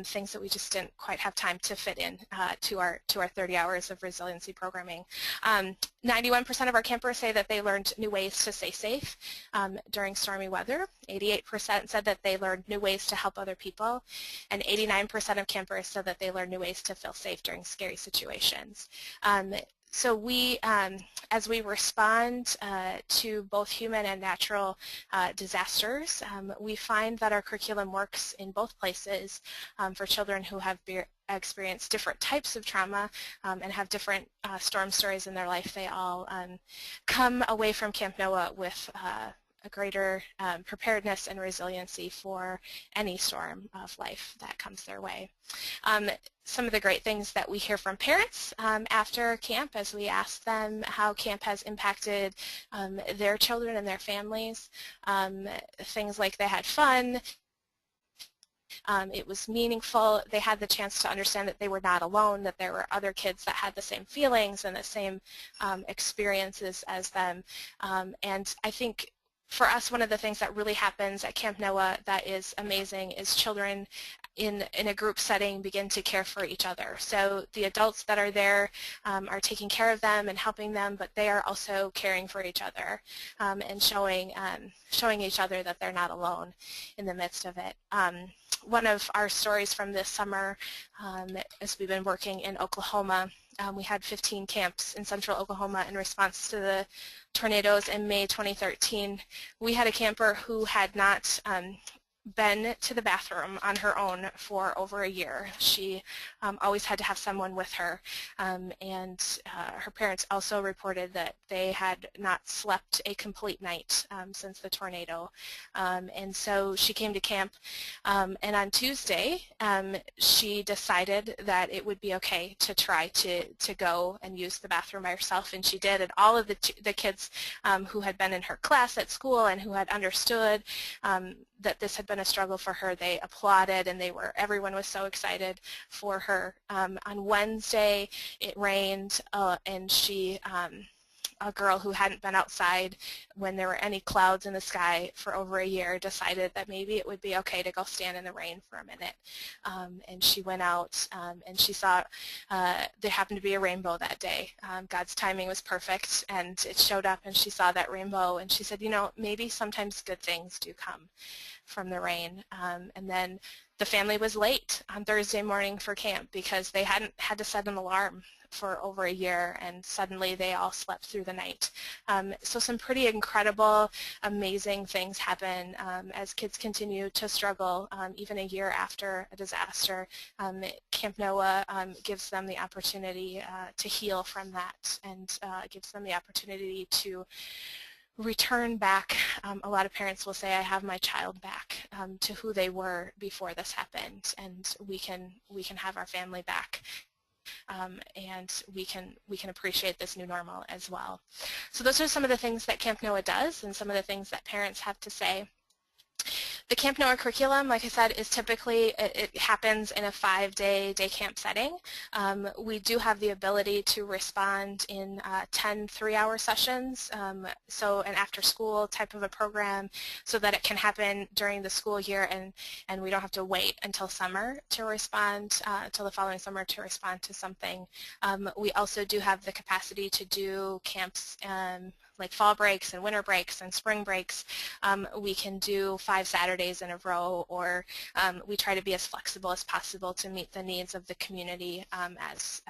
things that we just didn't quite have time to fit in to our 30 hours of resiliency programming. 91% of our campers say that they learned new ways to stay safe during stormy weather. 88% said that they learned new ways to help other people, and 89% of campers said that they learned new ways to feel safe during scary situations. So we, as we respond to both human and natural disasters, we find that our curriculum works in both places for children who have experienced different types of trauma and have different storm stories in their life. They all come away from Camp NOAA with a greater preparedness and resiliency for any storm of life that comes their way. Some of the great things that we hear from parents after camp as we ask them how camp has impacted their children and their families, things like they had fun, it was meaningful, they had the chance to understand that they were not alone, that there were other kids that had the same feelings and the same experiences as them. And I think for us, one of the things that really happens at Camp NOAA that is amazing is children in a group setting begin to care for each other. So the adults that are there are taking care of them and helping them, but they are also caring for each other and showing each other that they're not alone in the midst of it. One of our stories from this summer, as we've been working in Oklahoma, we had 15 camps in central Oklahoma in response to the tornadoes in May 2013. We had a camper who had not been to the bathroom on her own for over a year. She always had to have someone with her, and her parents also reported that they had not slept a complete night since the tornado. And so she came to camp, and on Tuesday she decided that it would be okay to try to go and use the bathroom by herself, and she did. And all of the kids who had been in her class at school and who had understood that this had been a struggle for her, they applauded, and everyone was so excited for her. On Wednesday it rained, and she, a girl who hadn't been outside when there were any clouds in the sky for over a year, decided that maybe it would be okay to go stand in the rain for a minute. And she went out and she saw there happened to be a rainbow that day. God's timing was perfect, and it showed up, and she saw that rainbow, and she said, you know, maybe sometimes good things do come from the rain. And then the family was late on Thursday morning for camp because they hadn't had to set an alarm for over a year, and suddenly they all slept through the night. So some pretty incredible, amazing things happen as kids continue to struggle even a year after a disaster. Camp NOAA gives them the opportunity to heal from that, and gives them the opportunity to return back. A lot of parents will say, I have my child back to who they were before this happened, and we can have our family back. And we can appreciate this new normal as well. So those are some of the things that Camp NOAA does, and some of the things that parents have to say. The Camp NOAA curriculum, like I said, is typically, it happens in a 5-day day camp setting. We do have the ability to respond in 10 3-hour sessions, so an after-school type of a program, so that it can happen during the school year, and we don't have to wait until summer to respond, until the following summer to respond to something. We also do have the capacity to do camps like fall breaks and winter breaks and spring breaks. We can do 5 Saturdays in a row, or we try to be as flexible as possible to meet the needs of the community as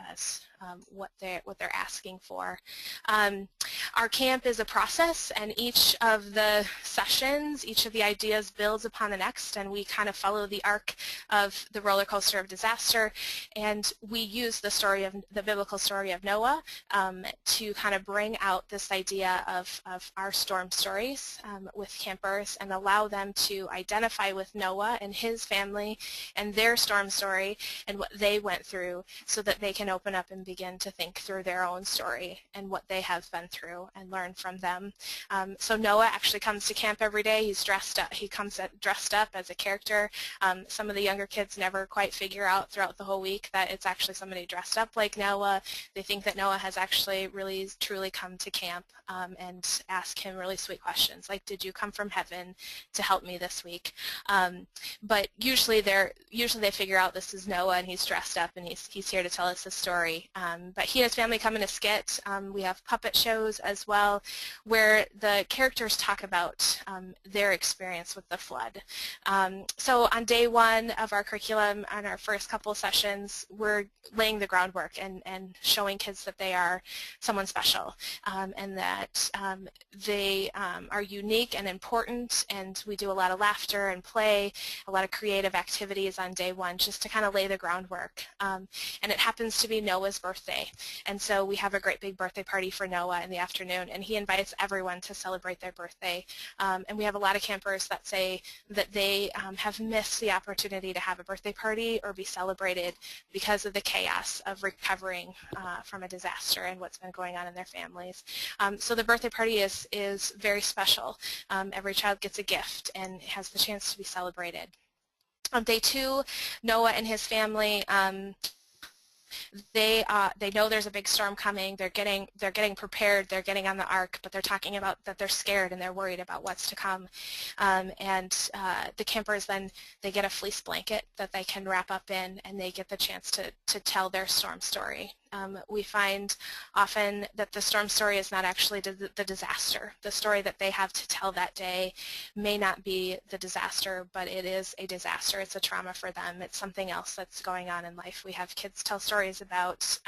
what they're asking for. Our camp is a process, and each of the sessions, each of the ideas builds upon the next, and we kind of follow the arc of the roller coaster of disaster, and we use the biblical story of Noah to kind of bring out this idea of our storm stories with campers, and allow them to identify with Noah and his family and their storm story and what they went through, so that they can open up and begin to think through their own story and what they have been through and learn from them. So Noah actually comes to camp every day. He's dressed up. He comes dressed up as a character. Some of the younger kids never quite figure out throughout the whole week that it's actually somebody dressed up like Noah. They think that Noah has actually really truly come to camp and ask him really sweet questions like, did you come from heaven to help me this week? But usually they figure out this is Noah and he's dressed up and he's here to tell us a story. But he and his family come in a skit. We have puppet shows as well where the characters talk about their experience with the flood. So on day one of our curriculum, on our first couple sessions, we're laying the groundwork and showing kids that they are someone special and that they are unique and important, and we do a lot of laughter and play, a lot of creative activities on day one just to kind of lay the groundwork. And it happens to be Noah's birthday, and so we have a great big birthday party for Noah in the afternoon, and he invites everyone to celebrate their birthday. And we have a lot of campers that say that they have missed the opportunity to have a birthday party or be celebrated because of the chaos of recovering from a disaster and what's been going on in their families. So the birthday party is very special. Every child gets a gift and has the chance to be celebrated. On day two, Noah and his family they know there's a big storm coming. They're getting prepared. They're getting on the ark, but they're talking about that they're scared and they're worried about what's to come. The campers then they get a fleece blanket that they can wrap up in, and they get the chance to tell their storm story. We find often that the storm story is not actually the disaster. The story that they have to tell that day may not be the disaster, but it is a disaster. It's a trauma for them. It's something else that's going on in life. We have kids tell stories about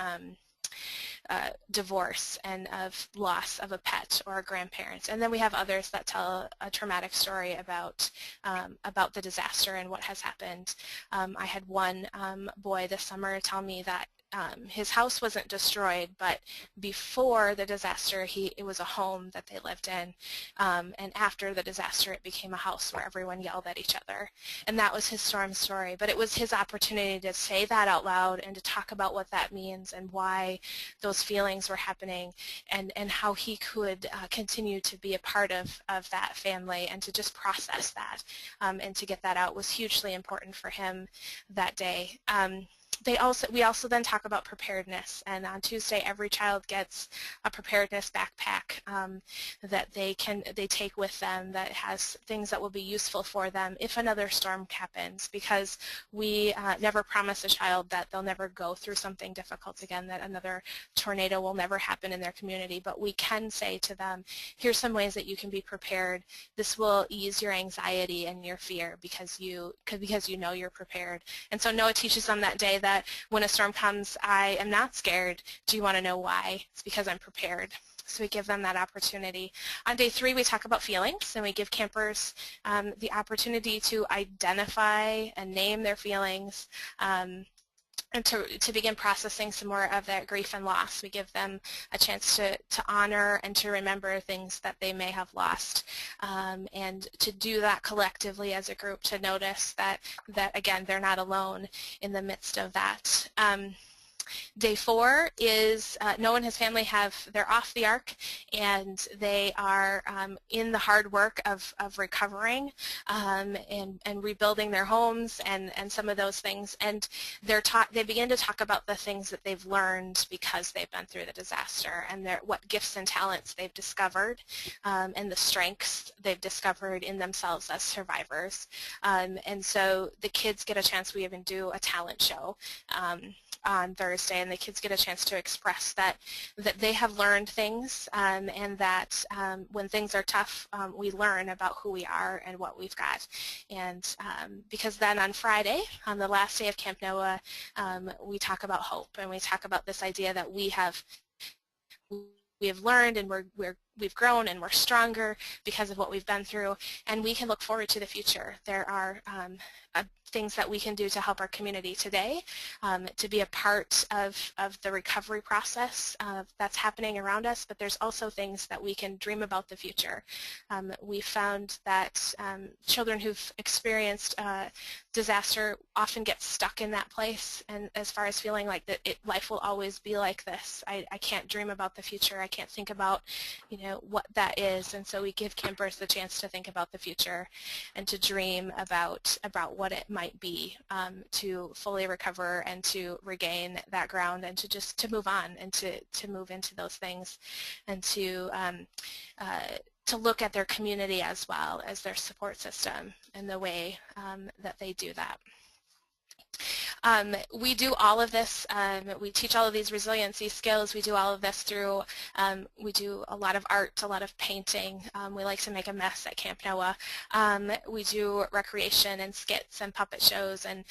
divorce and of loss of a pet or a grandparent, and then we have others that tell a traumatic story about the disaster and what has happened. I had one boy this summer tell me that his house wasn't destroyed, but before the disaster it was a home that they lived in, and after the disaster it became a house where everyone yelled at each other, and that was his storm story. But it was his opportunity to say that out loud and to talk about what that means and why those feelings were happening, and how he could continue to be a part of that family and to just process that and to get that out was hugely important for him that day. We also then talk about preparedness, and on Tuesday every child gets a preparedness backpack that they take with them that has things that will be useful for them if another storm happens, because we never promise a child that they'll never go through something difficult again, that another tornado will never happen in their community, but we can say to them, here's some ways that you can be prepared. This will ease your anxiety and your fear because you know you're prepared. And so Noah teaches them that day that when a storm comes, I am not scared. Do you want to know why? It's because I'm prepared. So we give them that opportunity. On day three, we talk about feelings, and we give campers the opportunity to identify and name their feelings, and to begin processing some more of that grief and loss. We give them a chance to honor and to remember things that they may have lost, and to do that collectively as a group, to notice that again, they're not alone in the midst of that. Day four is Noah and his family they're off the ark, and they are in the hard work of recovering and rebuilding their homes and some of those things, and they begin to talk about the things that they've learned because they've been through the disaster, and what gifts and talents they've discovered, and the strengths they've discovered in themselves as survivors. And so the kids get a chance. We even do a talent show on Thursday, and the kids get a chance to express that they have learned things, and that when things are tough, we learn about who we are and what we've got. And because then on Friday, on the last day of Camp Noah, we talk about hope, and we talk about this idea that we have learned, and we're we've grown and we're stronger because of what we've been through, and we can look forward to the future. There are things that we can do to help our community today, to be a part of the recovery process that's happening around us, but there's also things that we can dream about the future. We found that children who've experienced disaster often get stuck in that place, and as far as feeling like that life will always be like this. I can't dream about the future. I can't think about, what that is, and so we give campers the chance to think about the future and to dream about what it might be, to fully recover and to regain that ground and to move on and to move into those things, and to look at their community as well as their support system and the way that they do that. We do all of this, we teach all of these resiliency skills, we do all of this through, we do a lot of art, a lot of painting, we like to make a mess at Camp Noah. We do recreation and skits and puppet shows, and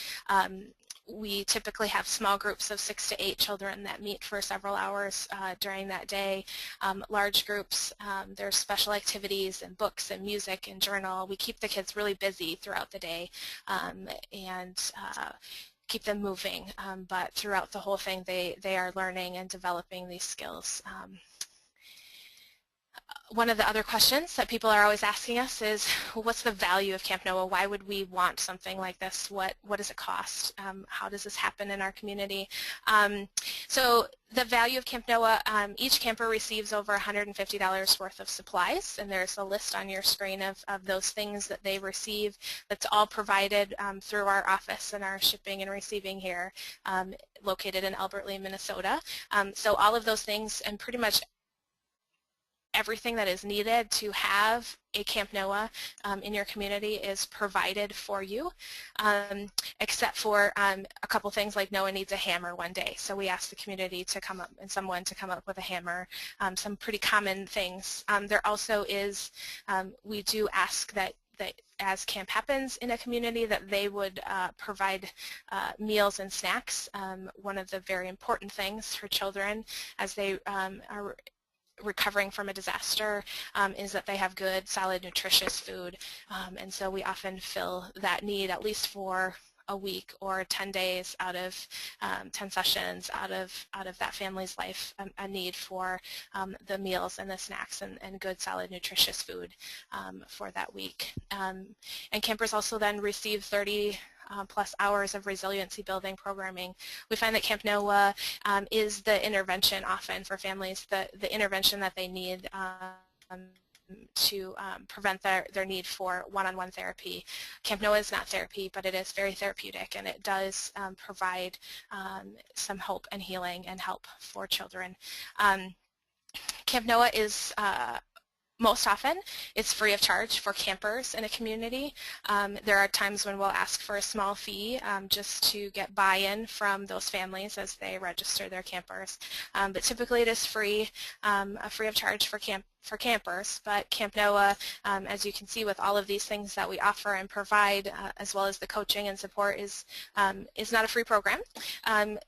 we typically have small groups of 6 to 8 children that meet for several hours during that day. Large groups, there's special activities and books and music and journal. We keep the kids really busy throughout the day, and keep them moving, but throughout the whole thing they are learning and developing these skills. One of the other questions that people are always asking us is, well, what's the value of Camp Noah? Why would we want something like this? What does it cost? How does this happen in our community? So the value of Camp Noah, each camper receives over $150 worth of supplies, and there's a list on your screen of those things that they receive. That's all provided through our office and our shipping and receiving here, located in Albert Lea, Minnesota. So all of those things, and pretty much everything that is needed to have a Camp Noah in your community is provided for you, except for a couple things like Noah needs a hammer one day. So we ask the community to come up, and someone to come up with a hammer, some pretty common things. There also is, we do ask that as camp happens in a community that they would provide meals and snacks. One of the very important things for children as they are recovering from a disaster is that they have good, solid, nutritious food, and so we often fill that need at least for a week or 10 days out of 10 sessions out of that family's life, a need for the meals and the snacks and good, solid, nutritious food for that week. And campers also then receive 30 plus hours of resiliency building programming. We find that Camp Noah is the intervention often for families, the intervention that they need to prevent their need for one-on-one therapy. Camp Noah is not therapy, but it is very therapeutic, and it does provide some hope and healing and help for children. Camp Noah is most often, it's free of charge for campers in a community. There are times when we'll ask for a small fee just to get buy-in from those families as they register their campers. But typically it is free of charge for campers, but Camp Noah, as you can see with all of these things that we offer and provide, as well as the coaching and support, is not a free program.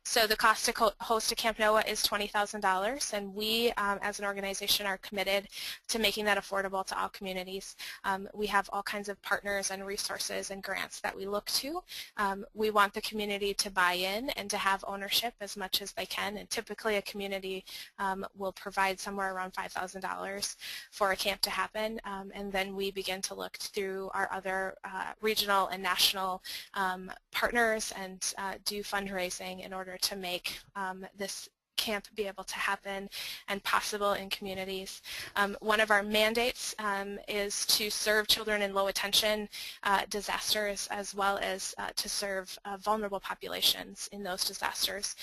So the cost to host a Camp Noah is $20,000, and we as an organization are committed to making that affordable to all communities. We have all kinds of partners and resources and grants that we look to. We want the community to buy in and to have ownership as much as they can, and typically a community will provide somewhere around $5,000 for a camp to happen, and then we begin to look through our other regional and national partners and do fundraising in order to make this camp be able to happen and possible in communities. One of our mandates is to serve children in low attention disasters, as well as to serve vulnerable populations in those disasters.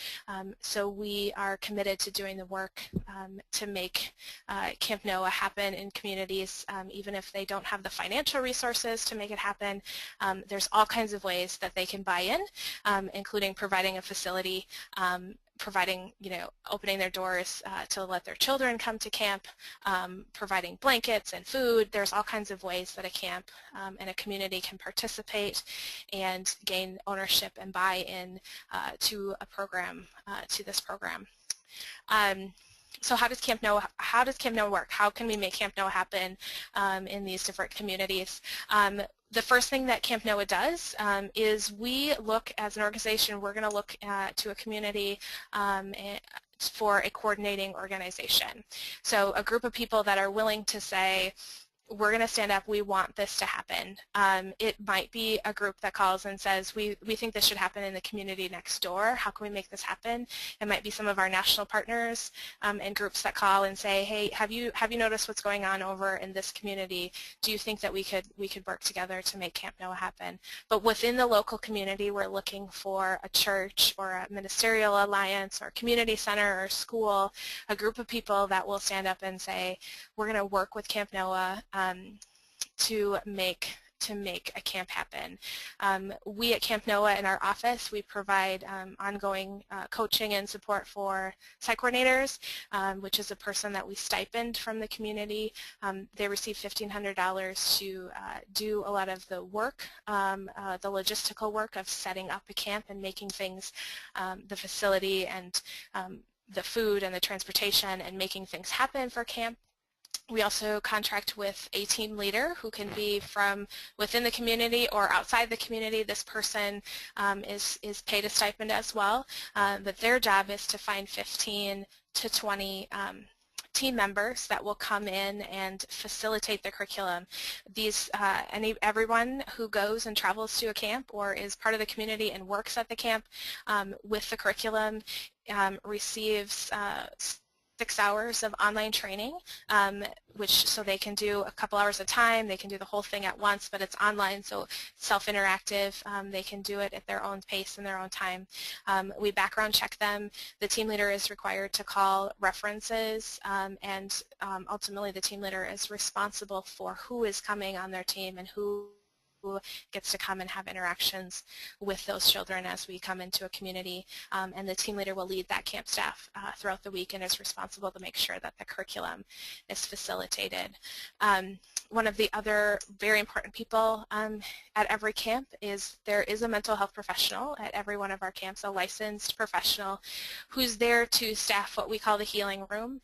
So we are committed to doing the work to make Camp Noah happen in communities, even if they don't have the financial resources to make it happen. There's all kinds of ways that they can buy in, including providing a facility, providing, opening their doors to let their children come to camp, providing blankets and food. There's all kinds of ways that a camp and a community can participate and gain ownership and buy-in to a program, to this program. So how does Camp Noah work? How can we make Camp Noah happen in these different communities? The first thing that Camp Noah does is we look, as an organization, we're going to look to a community for a coordinating organization. So a group of people that are willing to say, we're going to stand up, we want this to happen. It might be a group that calls and says, we think this should happen in the community next door. How can we make this happen? It might be some of our national partners and groups that call and say, hey, have you noticed what's going on over in this community? Do you think that we could work together to make Camp Noah happen? But within the local community, we're looking for a church or a ministerial alliance or a community center or school, a group of people that will stand up and say, we're going to work with Camp Noah to make a camp happen. We at Camp Noah in our office, we provide ongoing coaching and support for site coordinators, which is a person that we stipend from the community. They receive $1,500 to do a lot of the work, the logistical work of setting up a camp and making things, the facility and the food and the transportation and making things happen for camp. We also contract with a team leader who can be from within the community or outside the community. This person is paid a stipend as well, but their job is to find 15 to 20 team members that will come in and facilitate the curriculum. Everyone who goes and travels to a camp or is part of the community and works at the camp with the curriculum receives 6 hours of online training, so they can do a couple hours at a time. They can do the whole thing at once, but it's online, so self-interactive. They can do it at their own pace and their own time. We background check them. The team leader is required to call references, and ultimately the team leader is responsible for who is coming on their team and who gets to come and have interactions with those children as we come into a community, and the team leader will lead that camp staff throughout the week and is responsible to make sure that the curriculum is facilitated. One of the other very important people at every camp is there is a mental health professional at every one of our camps, a licensed professional who's there to staff what we call the healing room,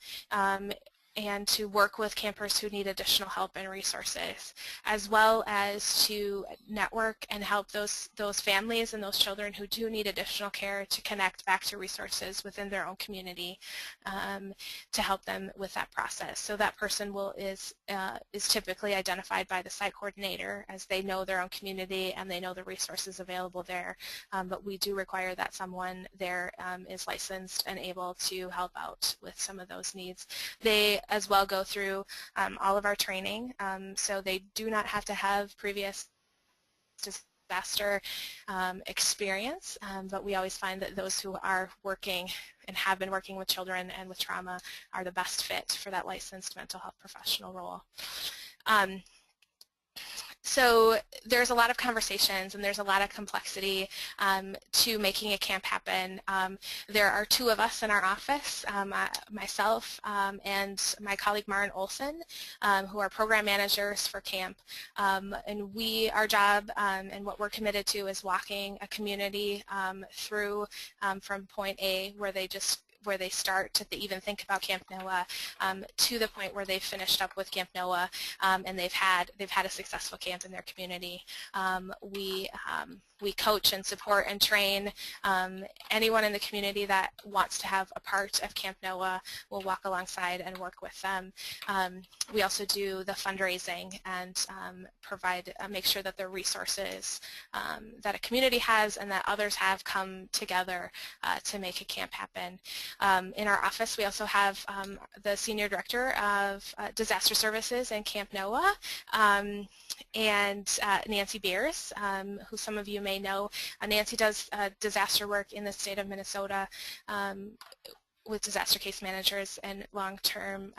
and to work with campers who need additional help and resources, as well as to network and help those families and those children who do need additional care to connect back to resources within their own community to help them with that process. So that person is typically identified by the site coordinator, as they know their own community and they know the resources available there, but we do require that someone there is licensed and able to help out with some of those needs. They as well go through all of our training, so they do not have to have previous disaster experience, but we always find that those who are working and have been working with children and with trauma are the best fit for that licensed mental health professional role. So there's a lot of conversations and there's a lot of complexity to making a camp happen. There are 2 of us in our office, myself and my colleague Maren Olson, who are program managers for camp. And our job and what we're committed to is walking a community through from point A, where they start to even think about Camp Noah, to the point where they've finished up with Camp Noah and they've had a successful camp in their community. We coach and support and train anyone in the community that wants to have a part of Camp Noah. We'll walk alongside and work with them. We also do the fundraising and make sure that the resources that a community has and that others have come together to make a camp happen. In our office, we also have the Senior Director of Disaster Services in Camp Noah, and Nancy Beers, who some of you may know. Nancy does disaster work in the state of Minnesota with disaster case managers and long-term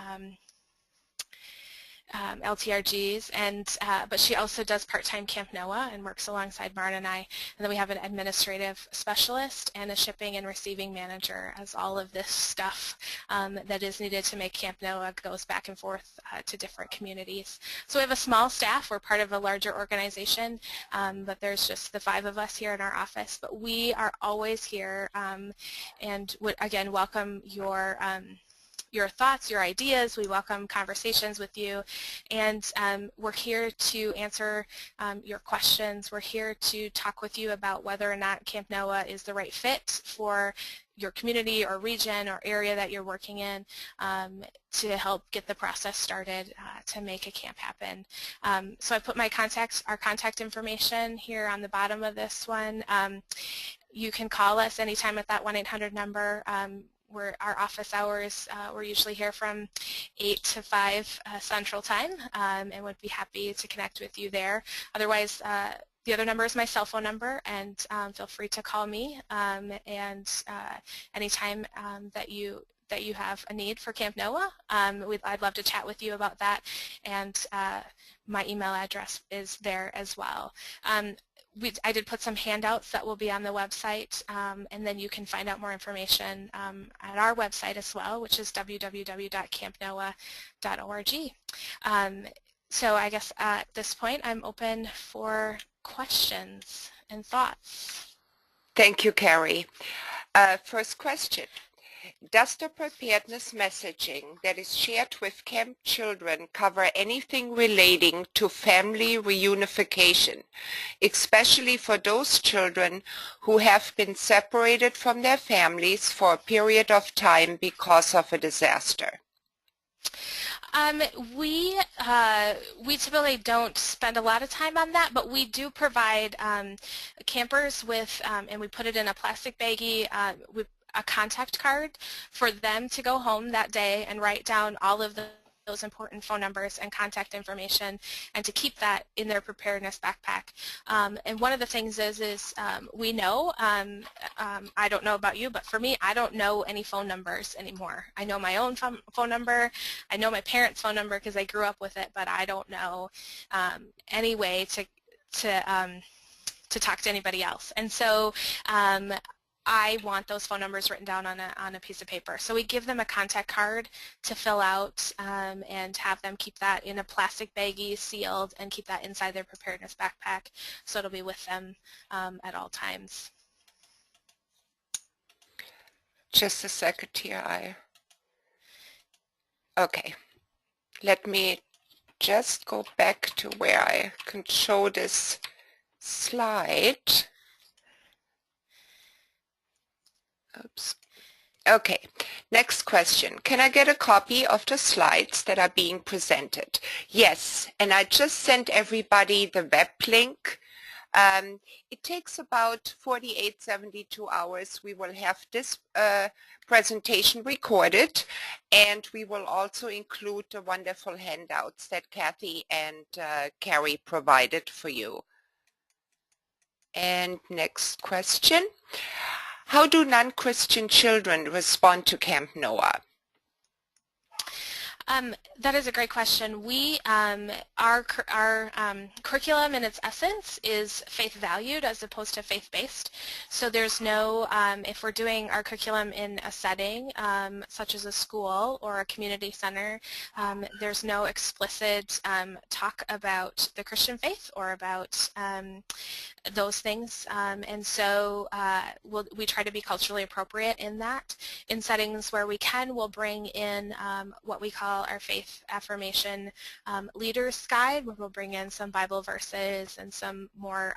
LTRGs, but she also does part-time Camp Noah and works alongside Maren and I. And then we have an administrative specialist and a shipping and receiving manager, as all of this stuff that is needed to make Camp Noah goes back and forth to different communities. So we have a small staff. We're part of a larger organization, but there's just the 5 of us here in our office. But we are always here and would, again, welcome your your thoughts, your ideas. We welcome conversations with you, and we're here to answer your questions. We're here to talk with you about whether or not Camp Noah is the right fit for your community or region or area that you're working in, to help get the process started to make a camp happen. So I put our contact information here on the bottom of this one. You can call us anytime at that 1-800 number. Our office hours, we're usually here from 8 to 5 Central Time, and would be happy to connect with you there. Otherwise, the other number is my cell phone number, and feel free to call me anytime that you have a need for Camp Noah. I'd love to chat with you about that, and my email address is there as well. I did put some handouts that will be on the website, and then you can find out more information at our website as well, which is www.campnoah.org. So I guess at this point I'm open for questions and thoughts. Thank you, Kerry. First question. Does the preparedness messaging that is shared with camp children cover anything relating to family reunification, especially for those children who have been separated from their families for a period of time because of a disaster? We typically don't spend a lot of time on that, but we do provide campers with, and we put it in a plastic baggie, with a contact card for them to go home that day and write down all of those important phone numbers and contact information, and to keep that in their preparedness backpack. And one of the things is we know, I don't know about you, but for me, I don't know any phone numbers anymore. I know my own phone number. I know my parents' phone number because I grew up with it, but I don't know any way to talk to anybody else. And so I want those phone numbers written down on a piece of paper. So we give them a contact card to fill out, and have them keep that in a plastic baggie, sealed, and keep that inside their preparedness backpack, so it'll be with them at all times. Just a second here. Okay. Let me just go back to where I can show this slide. Oops. Okay, next question. Can I get a copy of the slides that are being presented? Yes, and I just sent everybody the web link. It takes about 48, 72 hours. We will have this presentation recorded, and we will also include the wonderful handouts that Kathy and Kerry provided for you. And next question. How do non-Christian children respond to Camp Noah? That is a great question. Our curriculum in its essence is faith-valued as opposed to faith-based. So there's no, if we're doing our curriculum in a setting such as a school or a community center, there's no explicit talk about the Christian faith or about those things, and so we try to be culturally appropriate in that. In settings where we can, we'll bring in what we call our faith affirmation leaders guide, where we'll bring in some Bible verses and some more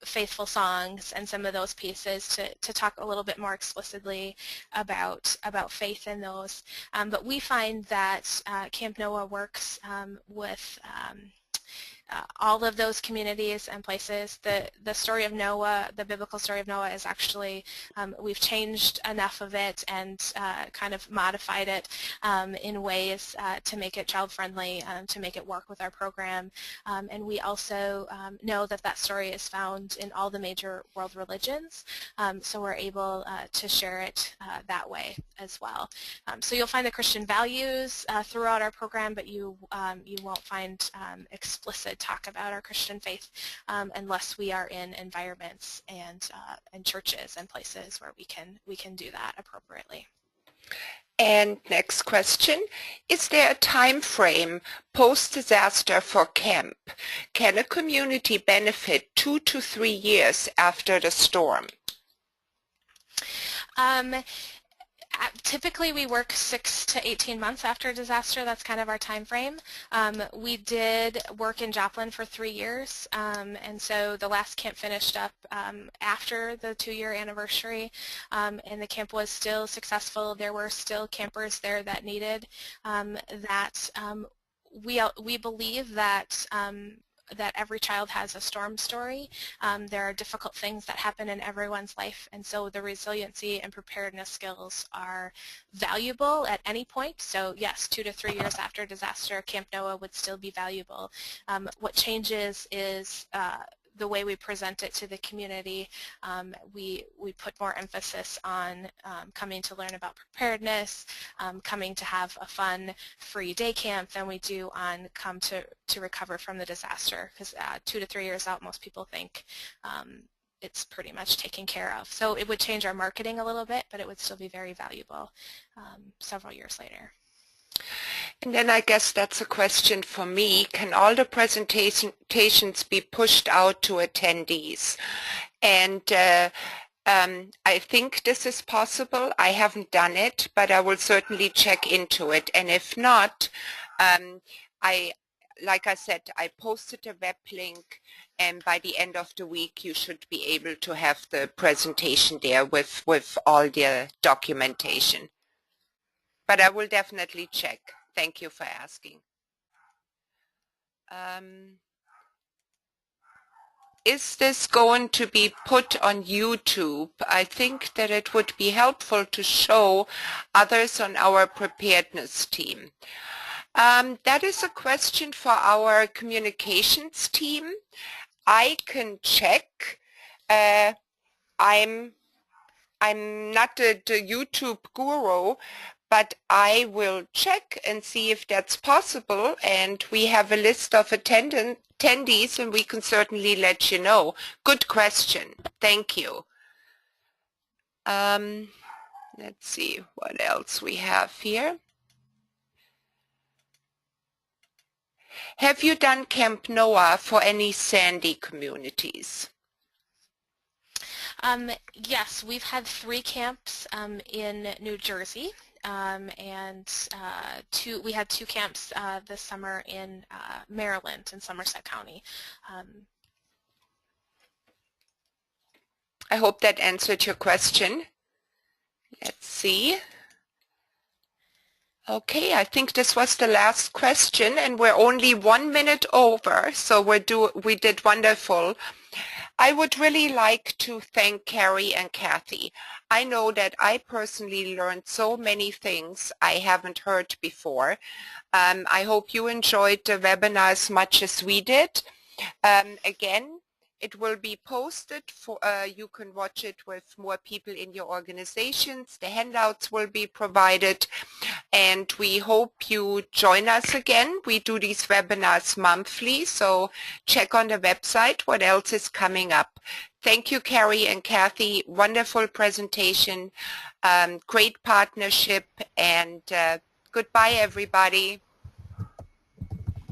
faithful songs and some of those pieces to talk a little bit more explicitly about faith in those. But we find that Camp Noah works with all of those communities and places. The story of Noah, the biblical story of Noah, is actually, we've changed enough of it and kind of modified it in ways to make it child-friendly, to make it work with our program. And we also know that that story is found in all the major world religions, so we're able to share it that way as well. So you'll find the Christian values throughout our program, but you won't find explicit talk about our Christian faith unless we are in environments and churches and places where we can do that appropriately. And next question, is there a time frame post-disaster for camp? Can a community benefit 2 to 3 years after the storm? Typically, we work 6 to 18 months after a disaster. That's kind of our time frame. We did work in Joplin for 3 years, and so the last camp finished up after the 2-year anniversary, and the camp was still successful. There were still campers there that needed that. We believe that that every child has a storm story. There are difficult things that happen in everyone's life, and so the resiliency and preparedness skills are valuable at any point. So yes, 2 to 3 years after disaster, Camp NOAA would still be valuable. What changes is the way we present it to the community. We put more emphasis on coming to learn about preparedness, coming to have a fun, free day camp than we do on come to recover from the disaster, because 2 to 3 years out, most people think it's pretty much taken care of. So it would change our marketing a little bit, but it would still be very valuable several years later. And then I guess that's a question for me. Can all the presentations be pushed out to attendees? And I think this is possible. I haven't done it, but I will certainly check into it. And if not, like I said, I posted a web link, and by the end of the week you should be able to have the presentation there with all the documentation. But I will definitely check. Thank you for asking. Is this going to be put on YouTube? I think that it would be helpful to show others on our preparedness team. That is a question for our communications team. I can check. I'm not the YouTube guru, but I will check and see if that's possible, and we have a list of attendees, and we can certainly let you know. Good question. Thank you. Let's see what else we have here. Have you done Camp NOAA for any Sandy communities? Yes, we've had 3 camps in New Jersey. We had 2 camps this summer in Maryland, in Somerset County. I hope that answered your question. Let's see. Okay, I think this was the last question, and we're only 1 minute over, so we did wonderful. I would really like to thank Kerry and Kathy. I know that I personally learned so many things I haven't heard before. I hope you enjoyed the webinar as much as we did. Again, it will be posted. You can watch it with more people in your organizations. The handouts will be provided, and we hope you join us again. We do these webinars monthly, so check on the website what else is coming up. Thank you, Kerry and Kathy. Wonderful presentation, great partnership, and goodbye, everybody.